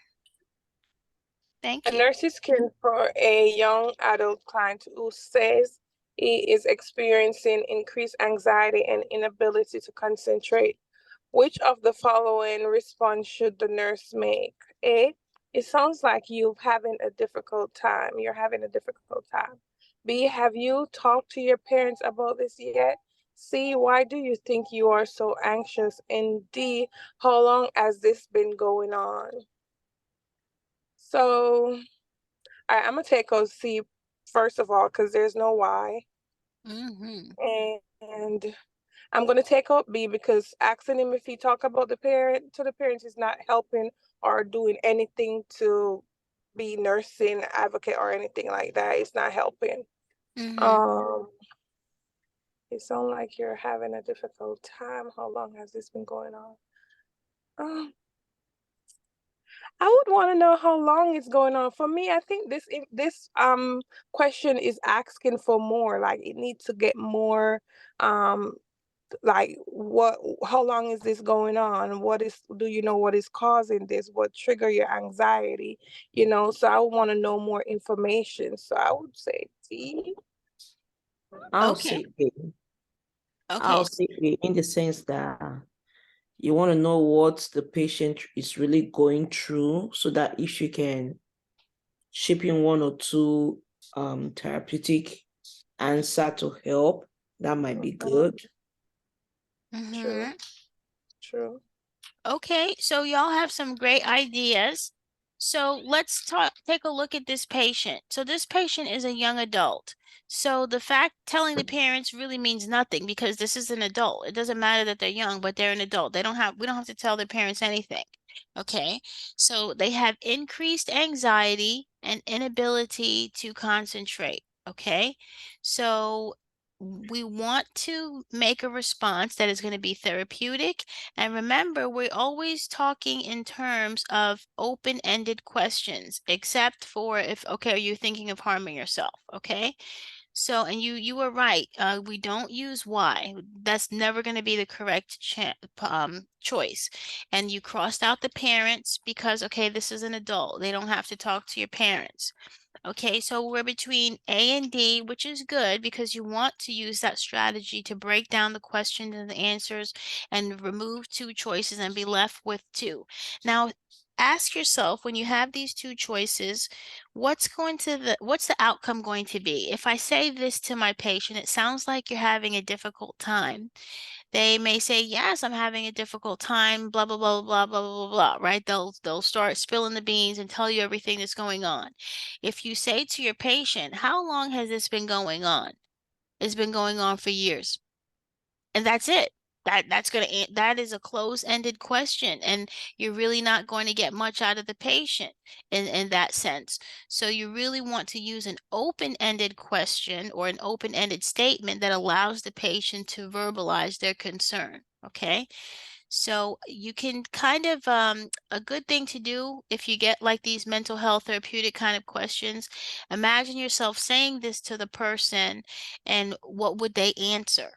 Thank A you. nurse is caring for a young adult client who says he is experiencing increased anxiety and inability to concentrate. Which of the following response should the nurse make? A, it sounds like you're having a difficult time. You're having a difficult time. B, have you talked to your parents about this yet? C, why do you think you are so anxious? And D, how long has this been going on? So I'm gonna take out C first of all, because there's no why. Mm-hmm. And I'm gonna take out B because asking him if he talk about the parents is not helping or doing anything to be nursing advocate or anything like that. It's not helping. Mm-hmm. It sounds like you're having a difficult time. How long has this been going on? I would want to know how long it's going on. For me, I think this question is asking for more. Like it needs to get more like how long is this going on? Do you know what is causing this? What trigger your anxiety? So I would want to know more information. So I would say D. I'll Okay. say A. Okay. I'll say A in the sense that you want to know what the patient is really going through so that if you can chip in one or two therapeutic answer to help, That might be Mhm. good. True. Mhm. True. Okay, so y'all have some great ideas. So let's take a look at this patient. So this patient is a young adult. So the fact telling the parents really means nothing because this is an adult. It doesn't matter that they're young, but they're an adult. We don't have to tell their parents anything. Okay, so they have increased anxiety and inability to concentrate. Okay, so we want to make a response that is going to be therapeutic. And remember, we're always talking in terms of open-ended questions, except for if, okay, are you thinking of harming yourself? Okay. So, and you were right. We don't use why. That's never going to be the correct choice. And you crossed out the parents because, okay, this is an adult. They don't have to talk to your parents. Okay, so we're between A and D, which is good because you want to use that strategy to break down the questions and the answers and remove two choices and be left with two. Now, ask yourself when you have these two choices, what's the outcome going to be? If I say this to my patient, it sounds like you're having a difficult time. They may say, yes, I'm having a difficult time, blah, blah, blah, blah, blah, blah, blah, blah, right? They'll start spilling the beans and tell you everything that's going on. If you say to your patient, how long has this been going on? It's been going on for years. And that's it. That is a close-ended question, and you're really not going to get much out of the patient in that sense. So you really want to use an open-ended question or an open-ended statement that allows the patient to verbalize their concern. Okay. So you can kind of a good thing to do if you get like these mental health therapeutic kind of questions, imagine yourself saying this to the person and what would they answer?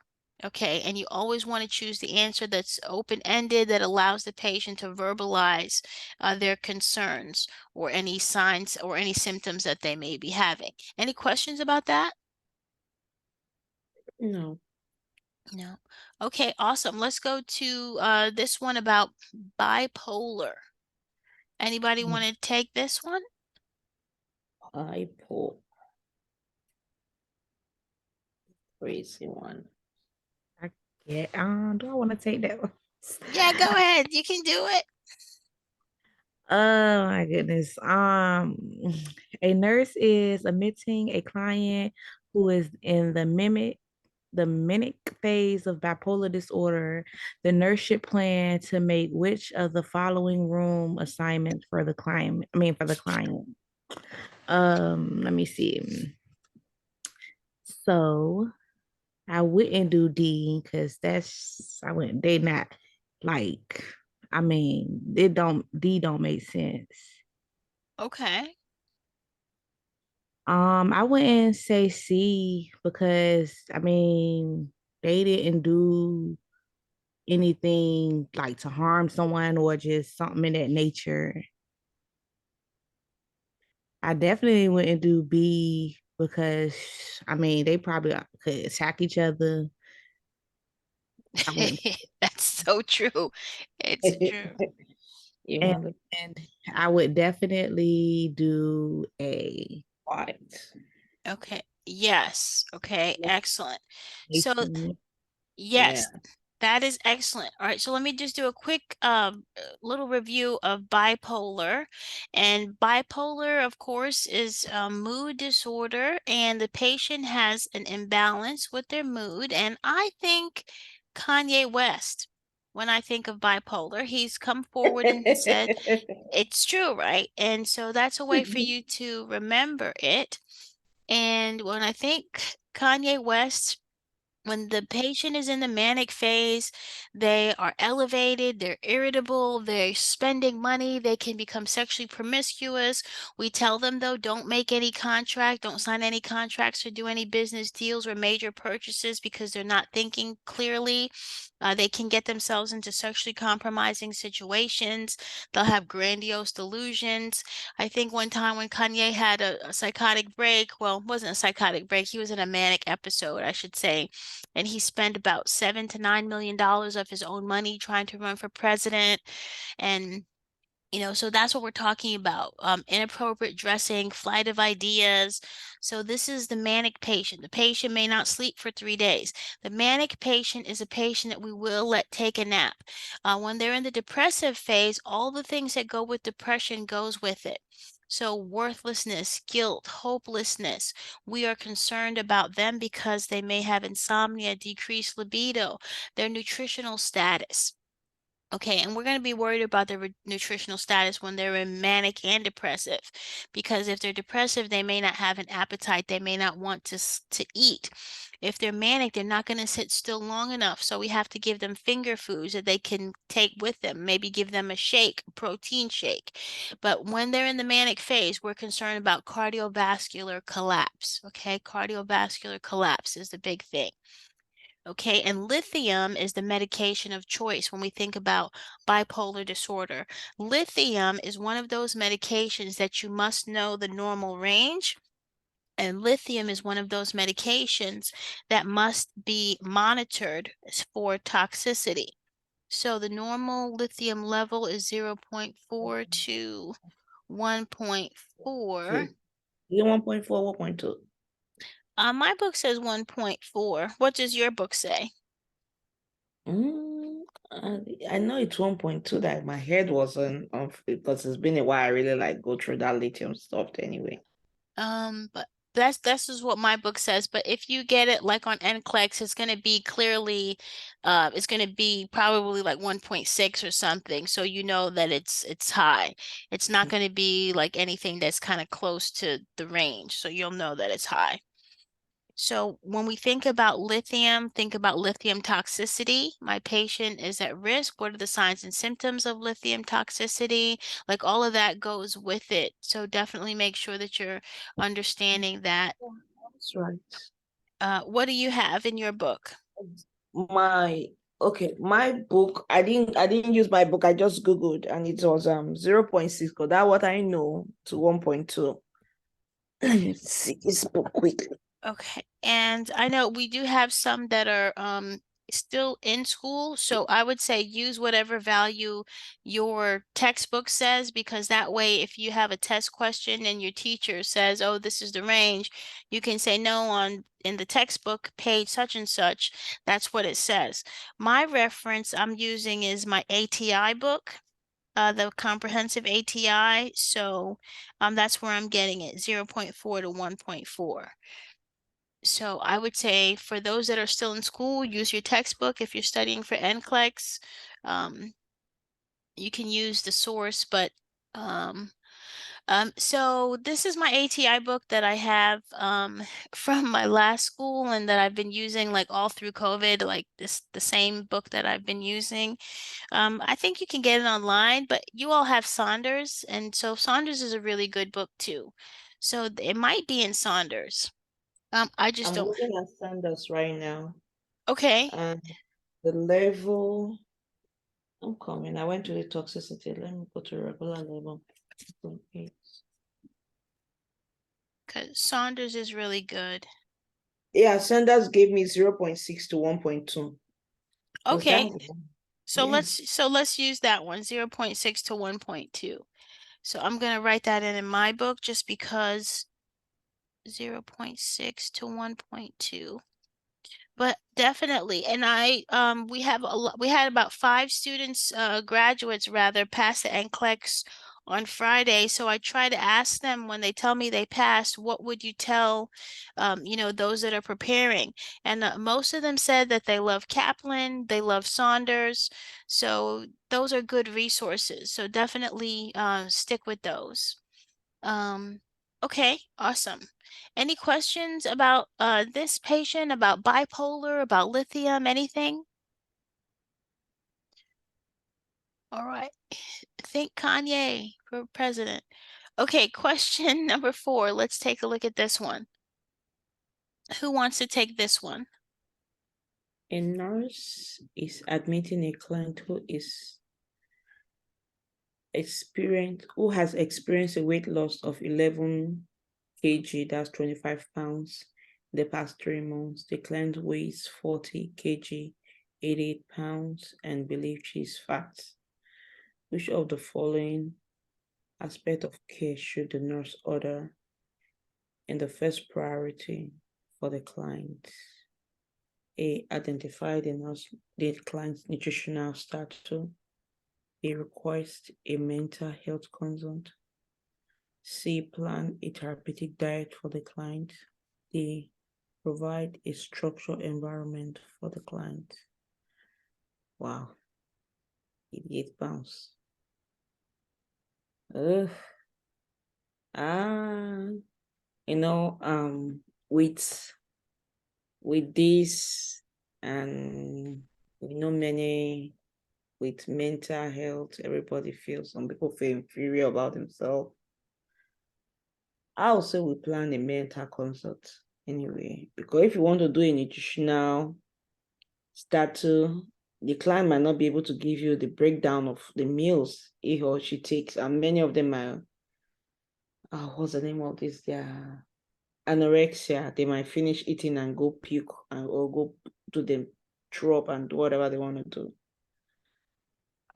Okay, and you always want to choose the answer that's open-ended that allows the patient to verbalize their concerns or any signs or any symptoms that they may be having. Any questions about that? No. No. Okay, awesome. Let's go to this one about bipolar. Anybody want to take this one? I pull. Crazy one. Yeah, do I want to take that one? Yeah, go ahead. You can do it. Oh my goodness. A nurse is admitting a client who is in the manic phase of bipolar disorder. The nurse should plan to make which of the following room assignments for the client. For the client. Let me see. So I wouldn't do D because they not like, it don't, D don't make sense. Okay. I wouldn't say C because they didn't do anything like to harm someone or just something in that nature. I definitely wouldn't do B because they probably could attack each other. I wouldn't. That's so true. It's true. You and, want to and I would definitely do A. fight? Okay. Yes. Okay. Excellent. So Yeah. yes, that is excellent. All right, so let me just do a quick little review of bipolar. And bipolar, of course, is a mood disorder, and the patient has an imbalance with their mood. And I think Kanye West, when I think of bipolar, he's come forward and has said it's true, right? And so that's a way for you to remember it. And when I think Kanye West, when the patient is in the manic phase, they are elevated, they're irritable, they're spending money, they can become sexually promiscuous. We tell them, though, don't make any contract, don't sign any contracts or do any business deals or major purchases because they're not thinking clearly. They can get themselves into sexually compromising situations. They'll have grandiose delusions. I think one time when Kanye had a psychotic break, well, it wasn't a psychotic break, he was in a manic episode, I should say, and he spent about $7 to $9 million of his own money trying to run for president. And So that's what we're talking about. Inappropriate dressing, flight of ideas. So this is the manic patient. The patient may not sleep for 3 days. The manic patient is a patient that we will let take a nap. When they're in the depressive phase, all the things that go with depression goes with it. So worthlessness, guilt, hopelessness. We are concerned about them because they may have insomnia, decreased libido, their nutritional status. Okay, and we're going to be worried about their nutritional status when they're in manic and depressive, because if they're depressive, they may not have an appetite. They may not want to eat. If they're manic, they're not going to sit still long enough. So we have to give them finger foods that they can take with them. Maybe give them a shake, a protein shake. But when they're in the manic phase, we're concerned about cardiovascular collapse. Okay, cardiovascular collapse is the big thing. Okay, and lithium is the medication of choice when we think about bipolar disorder. Lithium is one of those medications that you must know the normal range. And lithium is one of those medications that must be monitored for toxicity. So the normal lithium level is 0.4 to 1.4. Is it 1.4, 1.2? My book says 1.4. What does your book say? I know it's 1.2 that my head wasn't on because it's been a while. I really like go through that lithium stuff anyway. But that's just what my book says. But if you get it like on NCLEX, it's gonna be clearly, it's gonna be probably like 1.6 or something. So you know that it's high. It's not gonna be like anything that's kind of close to the range. So you'll know that it's high. So when we think about lithium toxicity. My patient is at risk. What are the signs and symptoms of lithium toxicity? Like all of that goes with it. So definitely make sure that you're understanding that. That's right. What do you have in your book? My book. I didn't use my book. I just Googled and it was 0.6 because that's what I know to 1.2. Let me see this book quickly. Okay, and I know we do have some that are still in school, so I would say use whatever value your textbook says, because that way if you have a test question and your teacher says, "Oh, this is the range," you can say no, in the textbook page such and such, that's what it says. My reference I'm using is my ATI book. The comprehensive ATI, so that's where I'm getting it, 0.4 to 1.4. So I would say for those that are still in school, use your textbook. If you're studying for NCLEX, you can use the source, but so this is my ATI book that I have from my last school and that I've been using like all through COVID, like the same book that I've been using. I think you can get it online, but you all have Saunders, and so Saunders is a really good book too. So it might be in Saunders. I just I'm don't. looking at Sanders right now. Okay. And the level, I'm coming. I went to the toxicity. Let me go to regular level. 0.8. Because Saunders is really good. Yeah, Sanders gave me 0.6 to 1.2. Okay. So Yeah. let's use that one, 0.6 to 1.2. So I'm gonna write that in my book just because 0.6 to 1.2. But definitely, and we have we had about 5 students, graduates rather, pass the NCLEX on Friday. So I try to ask them when they tell me they passed, what would you tell, those that are preparing? And most of them said that they love Kaplan, they love Saunders. So those are good resources. So definitely stick with those. Okay, awesome. Any questions about this patient, about bipolar, about lithium, anything? All right. Thank Kanye for president. Okay, question number 4. Let's take a look at this one. Who wants to take this one? A nurse is admitting a client who has experienced a weight loss of 11 kg, that's 25 pounds, in the past 3 months. The client weighs 40 kg, 88 pounds, and believes she's fat. Which of the following aspect of care should the nurse order in the first priority for the client? A, identify the client's nutritional status. B, request a mental health consult. C, plan a therapeutic diet for the client. D, provide a structured environment for the client. Wow. Idiot bounce. Ugh. You know, with this, and many with mental health, everybody feels, some people feel inferior about themselves. I also will plan a mental consult anyway, because if you want to do a nutritional status, the client might not be able to give you the breakdown of the meals he or she takes, and many of them are, what's the name of this? They're anorexia. They might finish eating and go puke or go to them throw up and do whatever they want to do.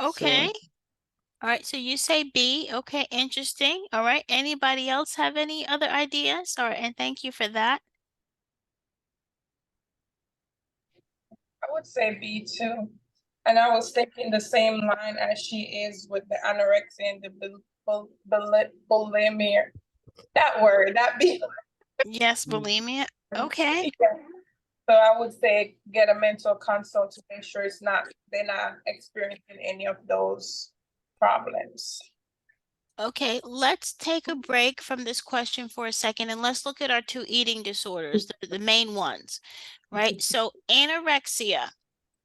Okay. So, All right. So you say B. Okay. Interesting. All right. Anybody else have any other ideas? All right. And thank you for that. I would say B too. And I was thinking the same line as she is with the anorexia and the bulimia. That word, that B. Yes, bulimia. Okay. Yeah. So I would say get a mental consult to make sure they're not experiencing any of those problems. Okay, let's take a break from this question for a second and let's look at our two eating disorders, the main ones, right? So anorexia.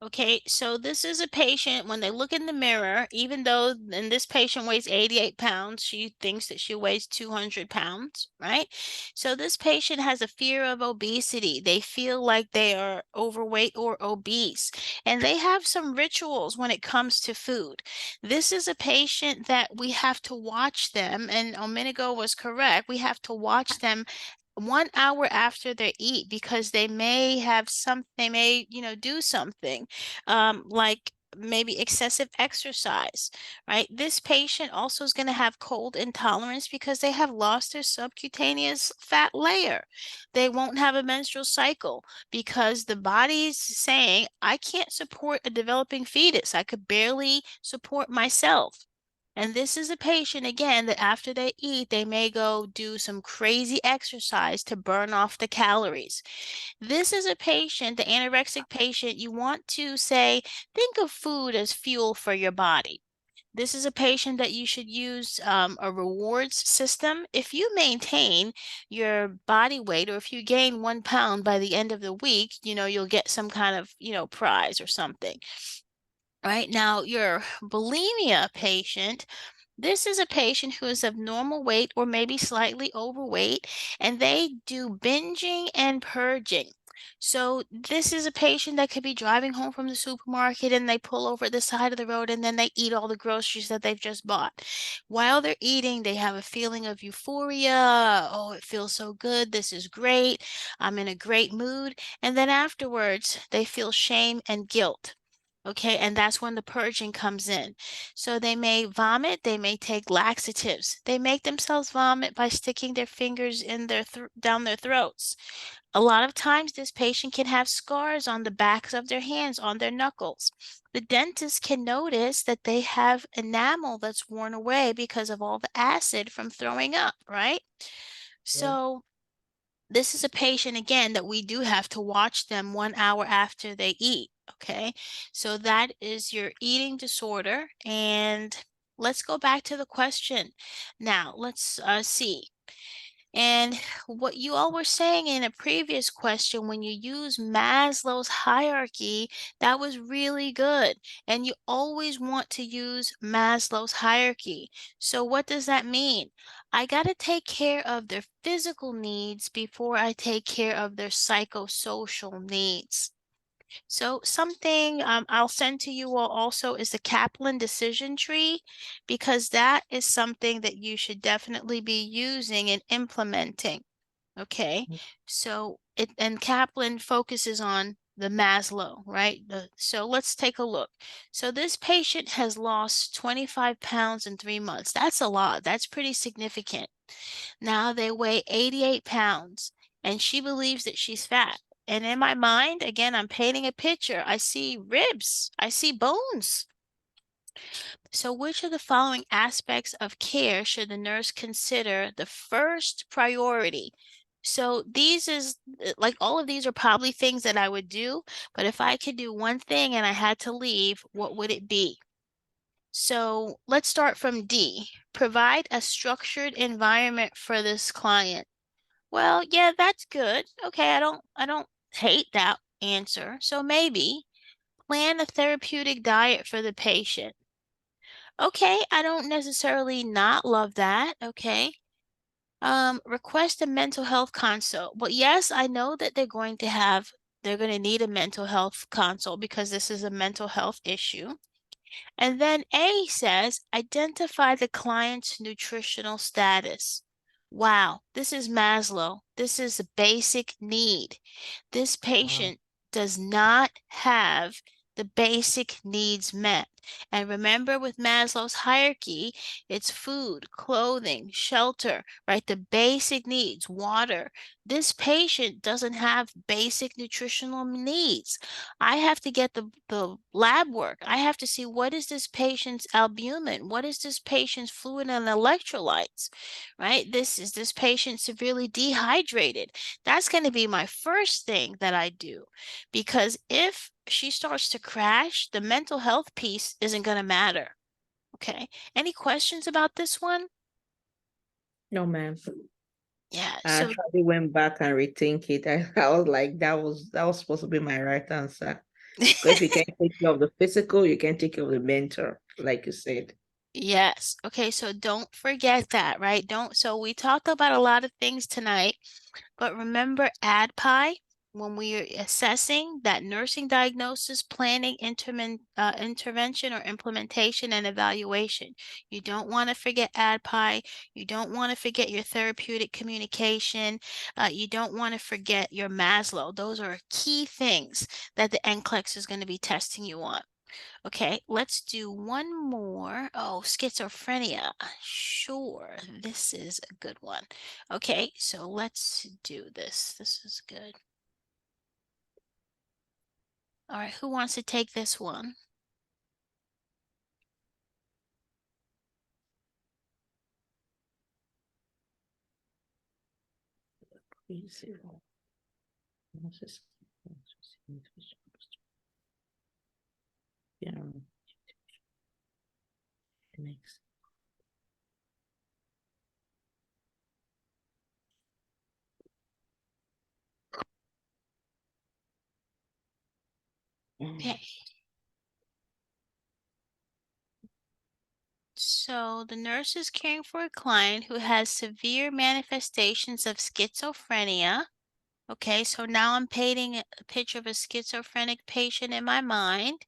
Okay, so this is a patient, when they look in the mirror, even though, and this patient weighs 88 pounds, she thinks that she weighs 200 pounds, right? So this patient has a fear of obesity. They feel like they are overweight or obese, and they have some rituals when it comes to food. This is a patient that we have to watch them, and Ominigo was correct. We have to watch them 1 hour after they eat, because they may have they may, do something, like maybe excessive exercise, right? This patient also is going to have cold intolerance because they have lost their subcutaneous fat layer. They won't have a menstrual cycle because the body's saying, I can't support a developing fetus. I could barely support myself. And this is a patient, again, that after they eat, they may go do some crazy exercise to burn off the calories. This is a patient, the anorexic patient, you want to say, think of food as fuel for your body. This is a patient that you should use a rewards system. If you maintain your body weight, or if you gain 1 pound by the end of the week, you'll get some kind of, prize or something. Right now, your bulimia patient, this is a patient who is of normal weight or maybe slightly overweight, and they do binging and purging. So this is a patient that could be driving home from the supermarket and they pull over at the side of the road and then they eat all the groceries that they've just bought. While they're eating, they have a feeling of euphoria. Oh, it feels so good. This is great. I'm in a great mood. And then afterwards, they feel shame and guilt. Okay, and that's when the purging comes in. So they may vomit, they may take laxatives. They make themselves vomit by sticking their fingers in down their throats. A lot of times this patient can have scars on the backs of their hands, on their knuckles. The dentist can notice that they have enamel that's worn away because of all the acid from throwing up, right? yeah. So this is a patient, again, that we do have to watch them 1 hour after they eat. Okay, so that is your eating disorder. And let's go back to the question. Now, let's see. And what you all were saying in a previous question, when you use Maslow's hierarchy, that was really good. And you always want to use Maslow's hierarchy. So what does that mean? I got to take care of their physical needs before I take care of their psychosocial needs. So something I'll send to you all also is the Kaplan decision tree, because that is something that you should definitely be using and implementing. Okay, so and Kaplan focuses on the Maslow, right? So let's take a look. So this patient has lost 25 pounds in 3 months. That's a lot. That's pretty significant. Now they weigh 88 pounds, and she believes that she's fat. And in my mind, again, I'm painting a picture. I see ribs, I see bones. So which of the following aspects of care should the nurse consider the first priority? So these is like all of these are probably things that I would do, but if I could do one thing and I had to leave, what would it be? So let's start from D. Provide a structured environment for this client. Well, yeah, that's good. Okay, I don't hate that answer. So maybe plan a therapeutic diet for the patient. Okay, I don't necessarily not love that. Okay. Request a mental health consult. But yes, I know that they're going to need a mental health consult because this is a mental health issue. And then A says, identify the client's nutritional status. Wow, this is Maslow. This is a basic need. This patient does not have the basic needs met. And remember with Maslow's hierarchy, it's food, clothing, shelter, right? The basic needs, water. This patient doesn't have basic nutritional needs. I have to get the lab work. I have to see what is this patient's albumin? What is this patient's fluid and electrolytes, right? Is this patient severely dehydrated? That's going to be my first thing that I do, because if she starts to crash, the mental health piece isn't going to matter. Okay. Any questions about this one? No, ma'am. Yeah. I So actually went back and rethink it. I was like, that was supposed to be my right answer. Because if you can't take care of the physical, you can take care of the mental, like you said. yes. Okay. So don't forget that, right? So we talked about a lot of things tonight, but remember ADPI when we are assessing that nursing diagnosis, planning, intervention or implementation and evaluation. You don't want to forget ADPI. You don't want to forget your therapeutic communication. You don't want to forget your Maslow. Those are key things that the NCLEX is going to be testing you on. Okay, let's do one more. Oh, schizophrenia. Sure, this is a good one. Okay, so let's do this. This is good. All right, who wants to take this one? Yeah. Next. Okay. So the nurse is caring for a client who has severe manifestations of schizophrenia. Okay, so now I'm painting a picture of a schizophrenic patient in my mind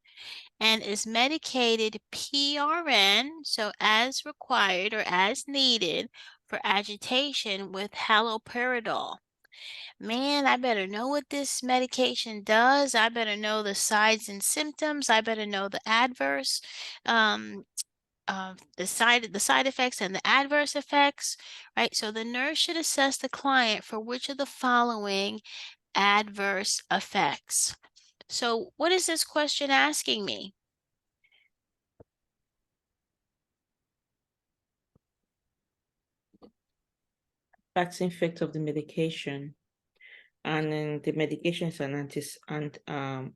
and is medicated PRN, so as required or as needed for agitation with haloperidol. Man, I better know what this medication does. I better know the signs and symptoms. I better know the adverse, the side effects and the adverse effects, right? So the nurse should assess the client for which of the following adverse effects. So what is this question asking me? Vaccine effect of the medication. And then the medication is an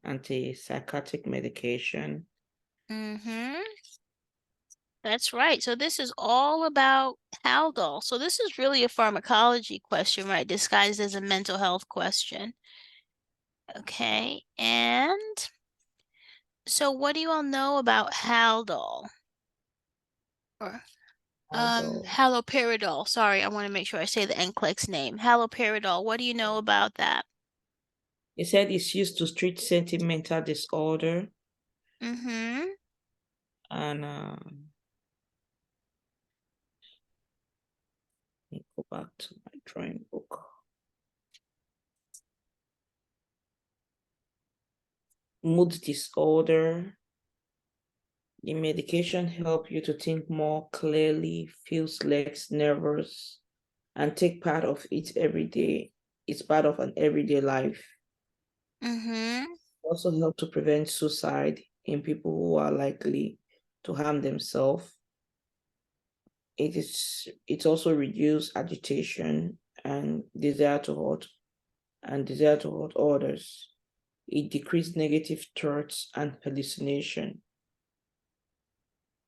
antipsychotic medication. Mm-hmm. That's right. So this is all about Haldol. So this is really a pharmacology question, right? Disguised as a mental health question. Okay. And so what do you all know about Haldol? Or Although haloperidol. Sorry, I want to make sure I say the NCLEX name. Haloperidol. What do you know about that? it said it's used to treat sentimental disorder Mm-hmm. and let me go back to my drawing book. mood disorder. The medication help you to think more clearly, feels less nervous, and take part of it every day. It's part of an everyday life. Mm-hmm. Also help to prevent suicide in people who are likely to harm themselves. It also reduce agitation and desire to hurt others. It decreased negative thoughts and hallucination.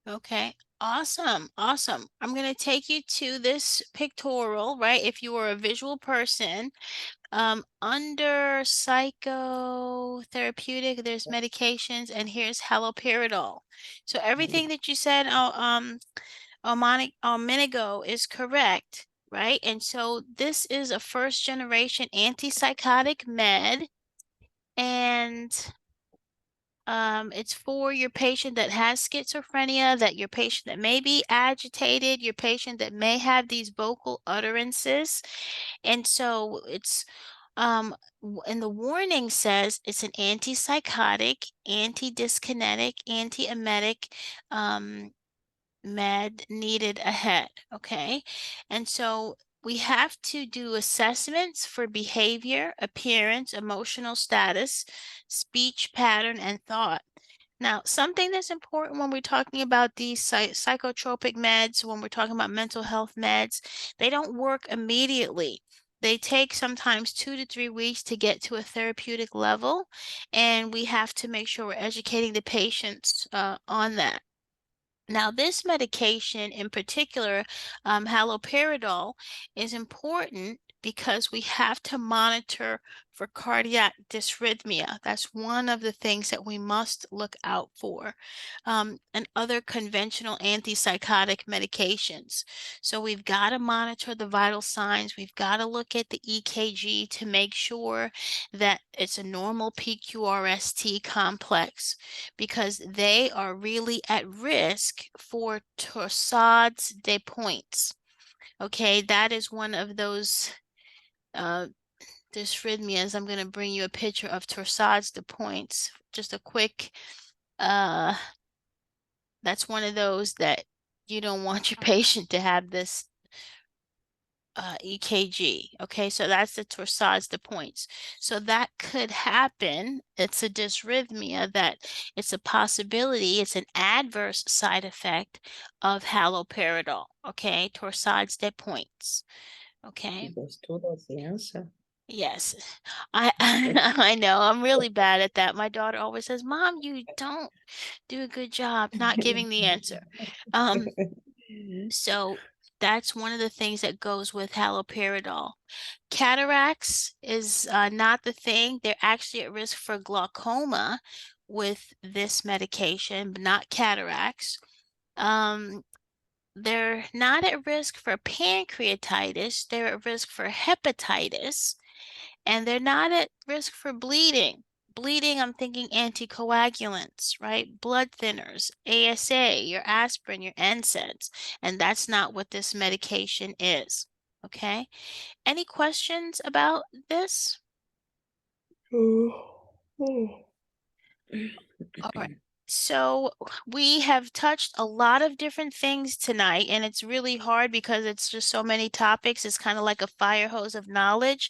Okay. Awesome. Awesome. I'm going to take you to this pictorial, right? If you are a visual person, under psychotherapeutic, there's medications, and here's haloperidol. So everything that you said, a minute ago is correct, right? And so this is a first generation antipsychotic med, and it's for your patient that has schizophrenia, that your patient that may be agitated, your patient that may have these vocal utterances. And so it's and the warning says it's an antipsychotic, antidyskinetic, antiemetic, med needed ahead. Okay. And so we have to do assessments for behavior, appearance, emotional status, speech pattern, and thought. Now, something that's important when we're talking about these psychotropic meds, when we're talking about mental health meds, they don't work immediately. They take sometimes 2 to 3 weeks to get to a therapeutic level, and we have to make sure we're educating the patients on that. Now, this medication in particular, haloperidol, is important because we have to monitor for cardiac dysrhythmia. That's one of the things that we must look out for, and other conventional antipsychotic medications. So we've got to monitor the vital signs. We've got to look at the EKG to make sure that it's a normal PQRST complex, because they are really at risk for torsades de pointes. Okay, that is one of those dysrhythmias. I'm going to bring you a picture of torsades de pointes. Just a quick, that's one of those that you don't want your patient to have this EKG. Okay, so that's the torsades de pointes. So that could happen. It's a dysrhythmia that it's a possibility, it's an adverse side effect of haloperidol. Okay, torsades de pointes. Okay. You just told us the answer. Yes, I I know I'm really bad at that. My daughter always says, "Mom, you don't do a good job not giving the answer." So that's one of the things that goes with haloperidol. Cataracts is not the thing. They're actually at risk for glaucoma with this medication, but not cataracts. They're not at risk for pancreatitis. They're at risk for hepatitis, and they're not at risk for bleeding. Bleeding, I'm thinking anticoagulants, right? Blood thinners, ASA, your aspirin, your NSAIDs, and that's not what this medication is. Okay. Any questions about this? All right. So we have touched a lot of different things tonight, and it's really hard because it's just so many topics. It's kind of like a fire hose of knowledge.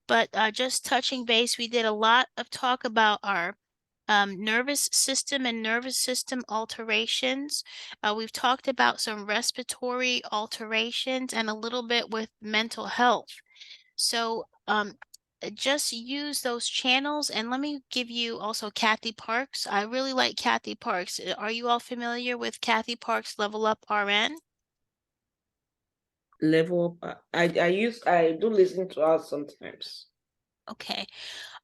But just touching base, we did a lot of talk about our nervous system and nervous system alterations. We've talked about some respiratory alterations and a little bit with mental health. So just use those channels, and let me give you also Kathy Parks. I really like Kathy Parks. Are you all familiar with Kathy Parks Level Up RN? Level up. I do listen to her sometimes. Okay.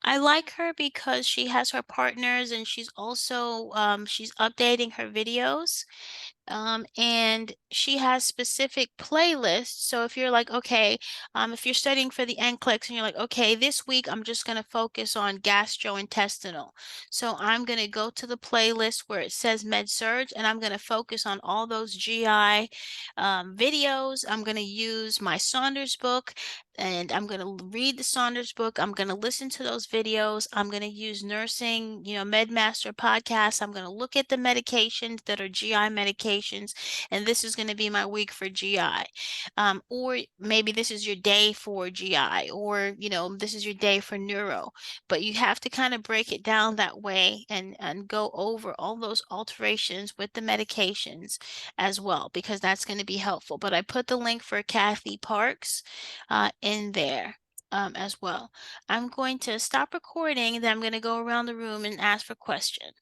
I like her because she has her partners, and she's also she's updating her videos. And she has specific playlists. So if you're like, okay, if you're studying for the NCLEX and you're like, okay, this week I'm just going to focus on gastrointestinal. So I'm going to go to the playlist where it says Med Surg, and I'm going to focus on all those GI videos. I'm going to use my Saunders book, and I'm going to read the Saunders book. I'm going to listen to those videos. I'm going to use nursing, MedMaster podcasts. I'm going to look at the medications that are GI medications, and this is going to be my week for GI. Or maybe this is your day for GI, or, this is your day for neuro. But you have to kind of break it down that way and go over all those alterations with the medications as well, because that's going to be helpful. But I put the link for Kathy Parks in there as well. I'm going to stop recording, then I'm going to go around the room and ask for questions.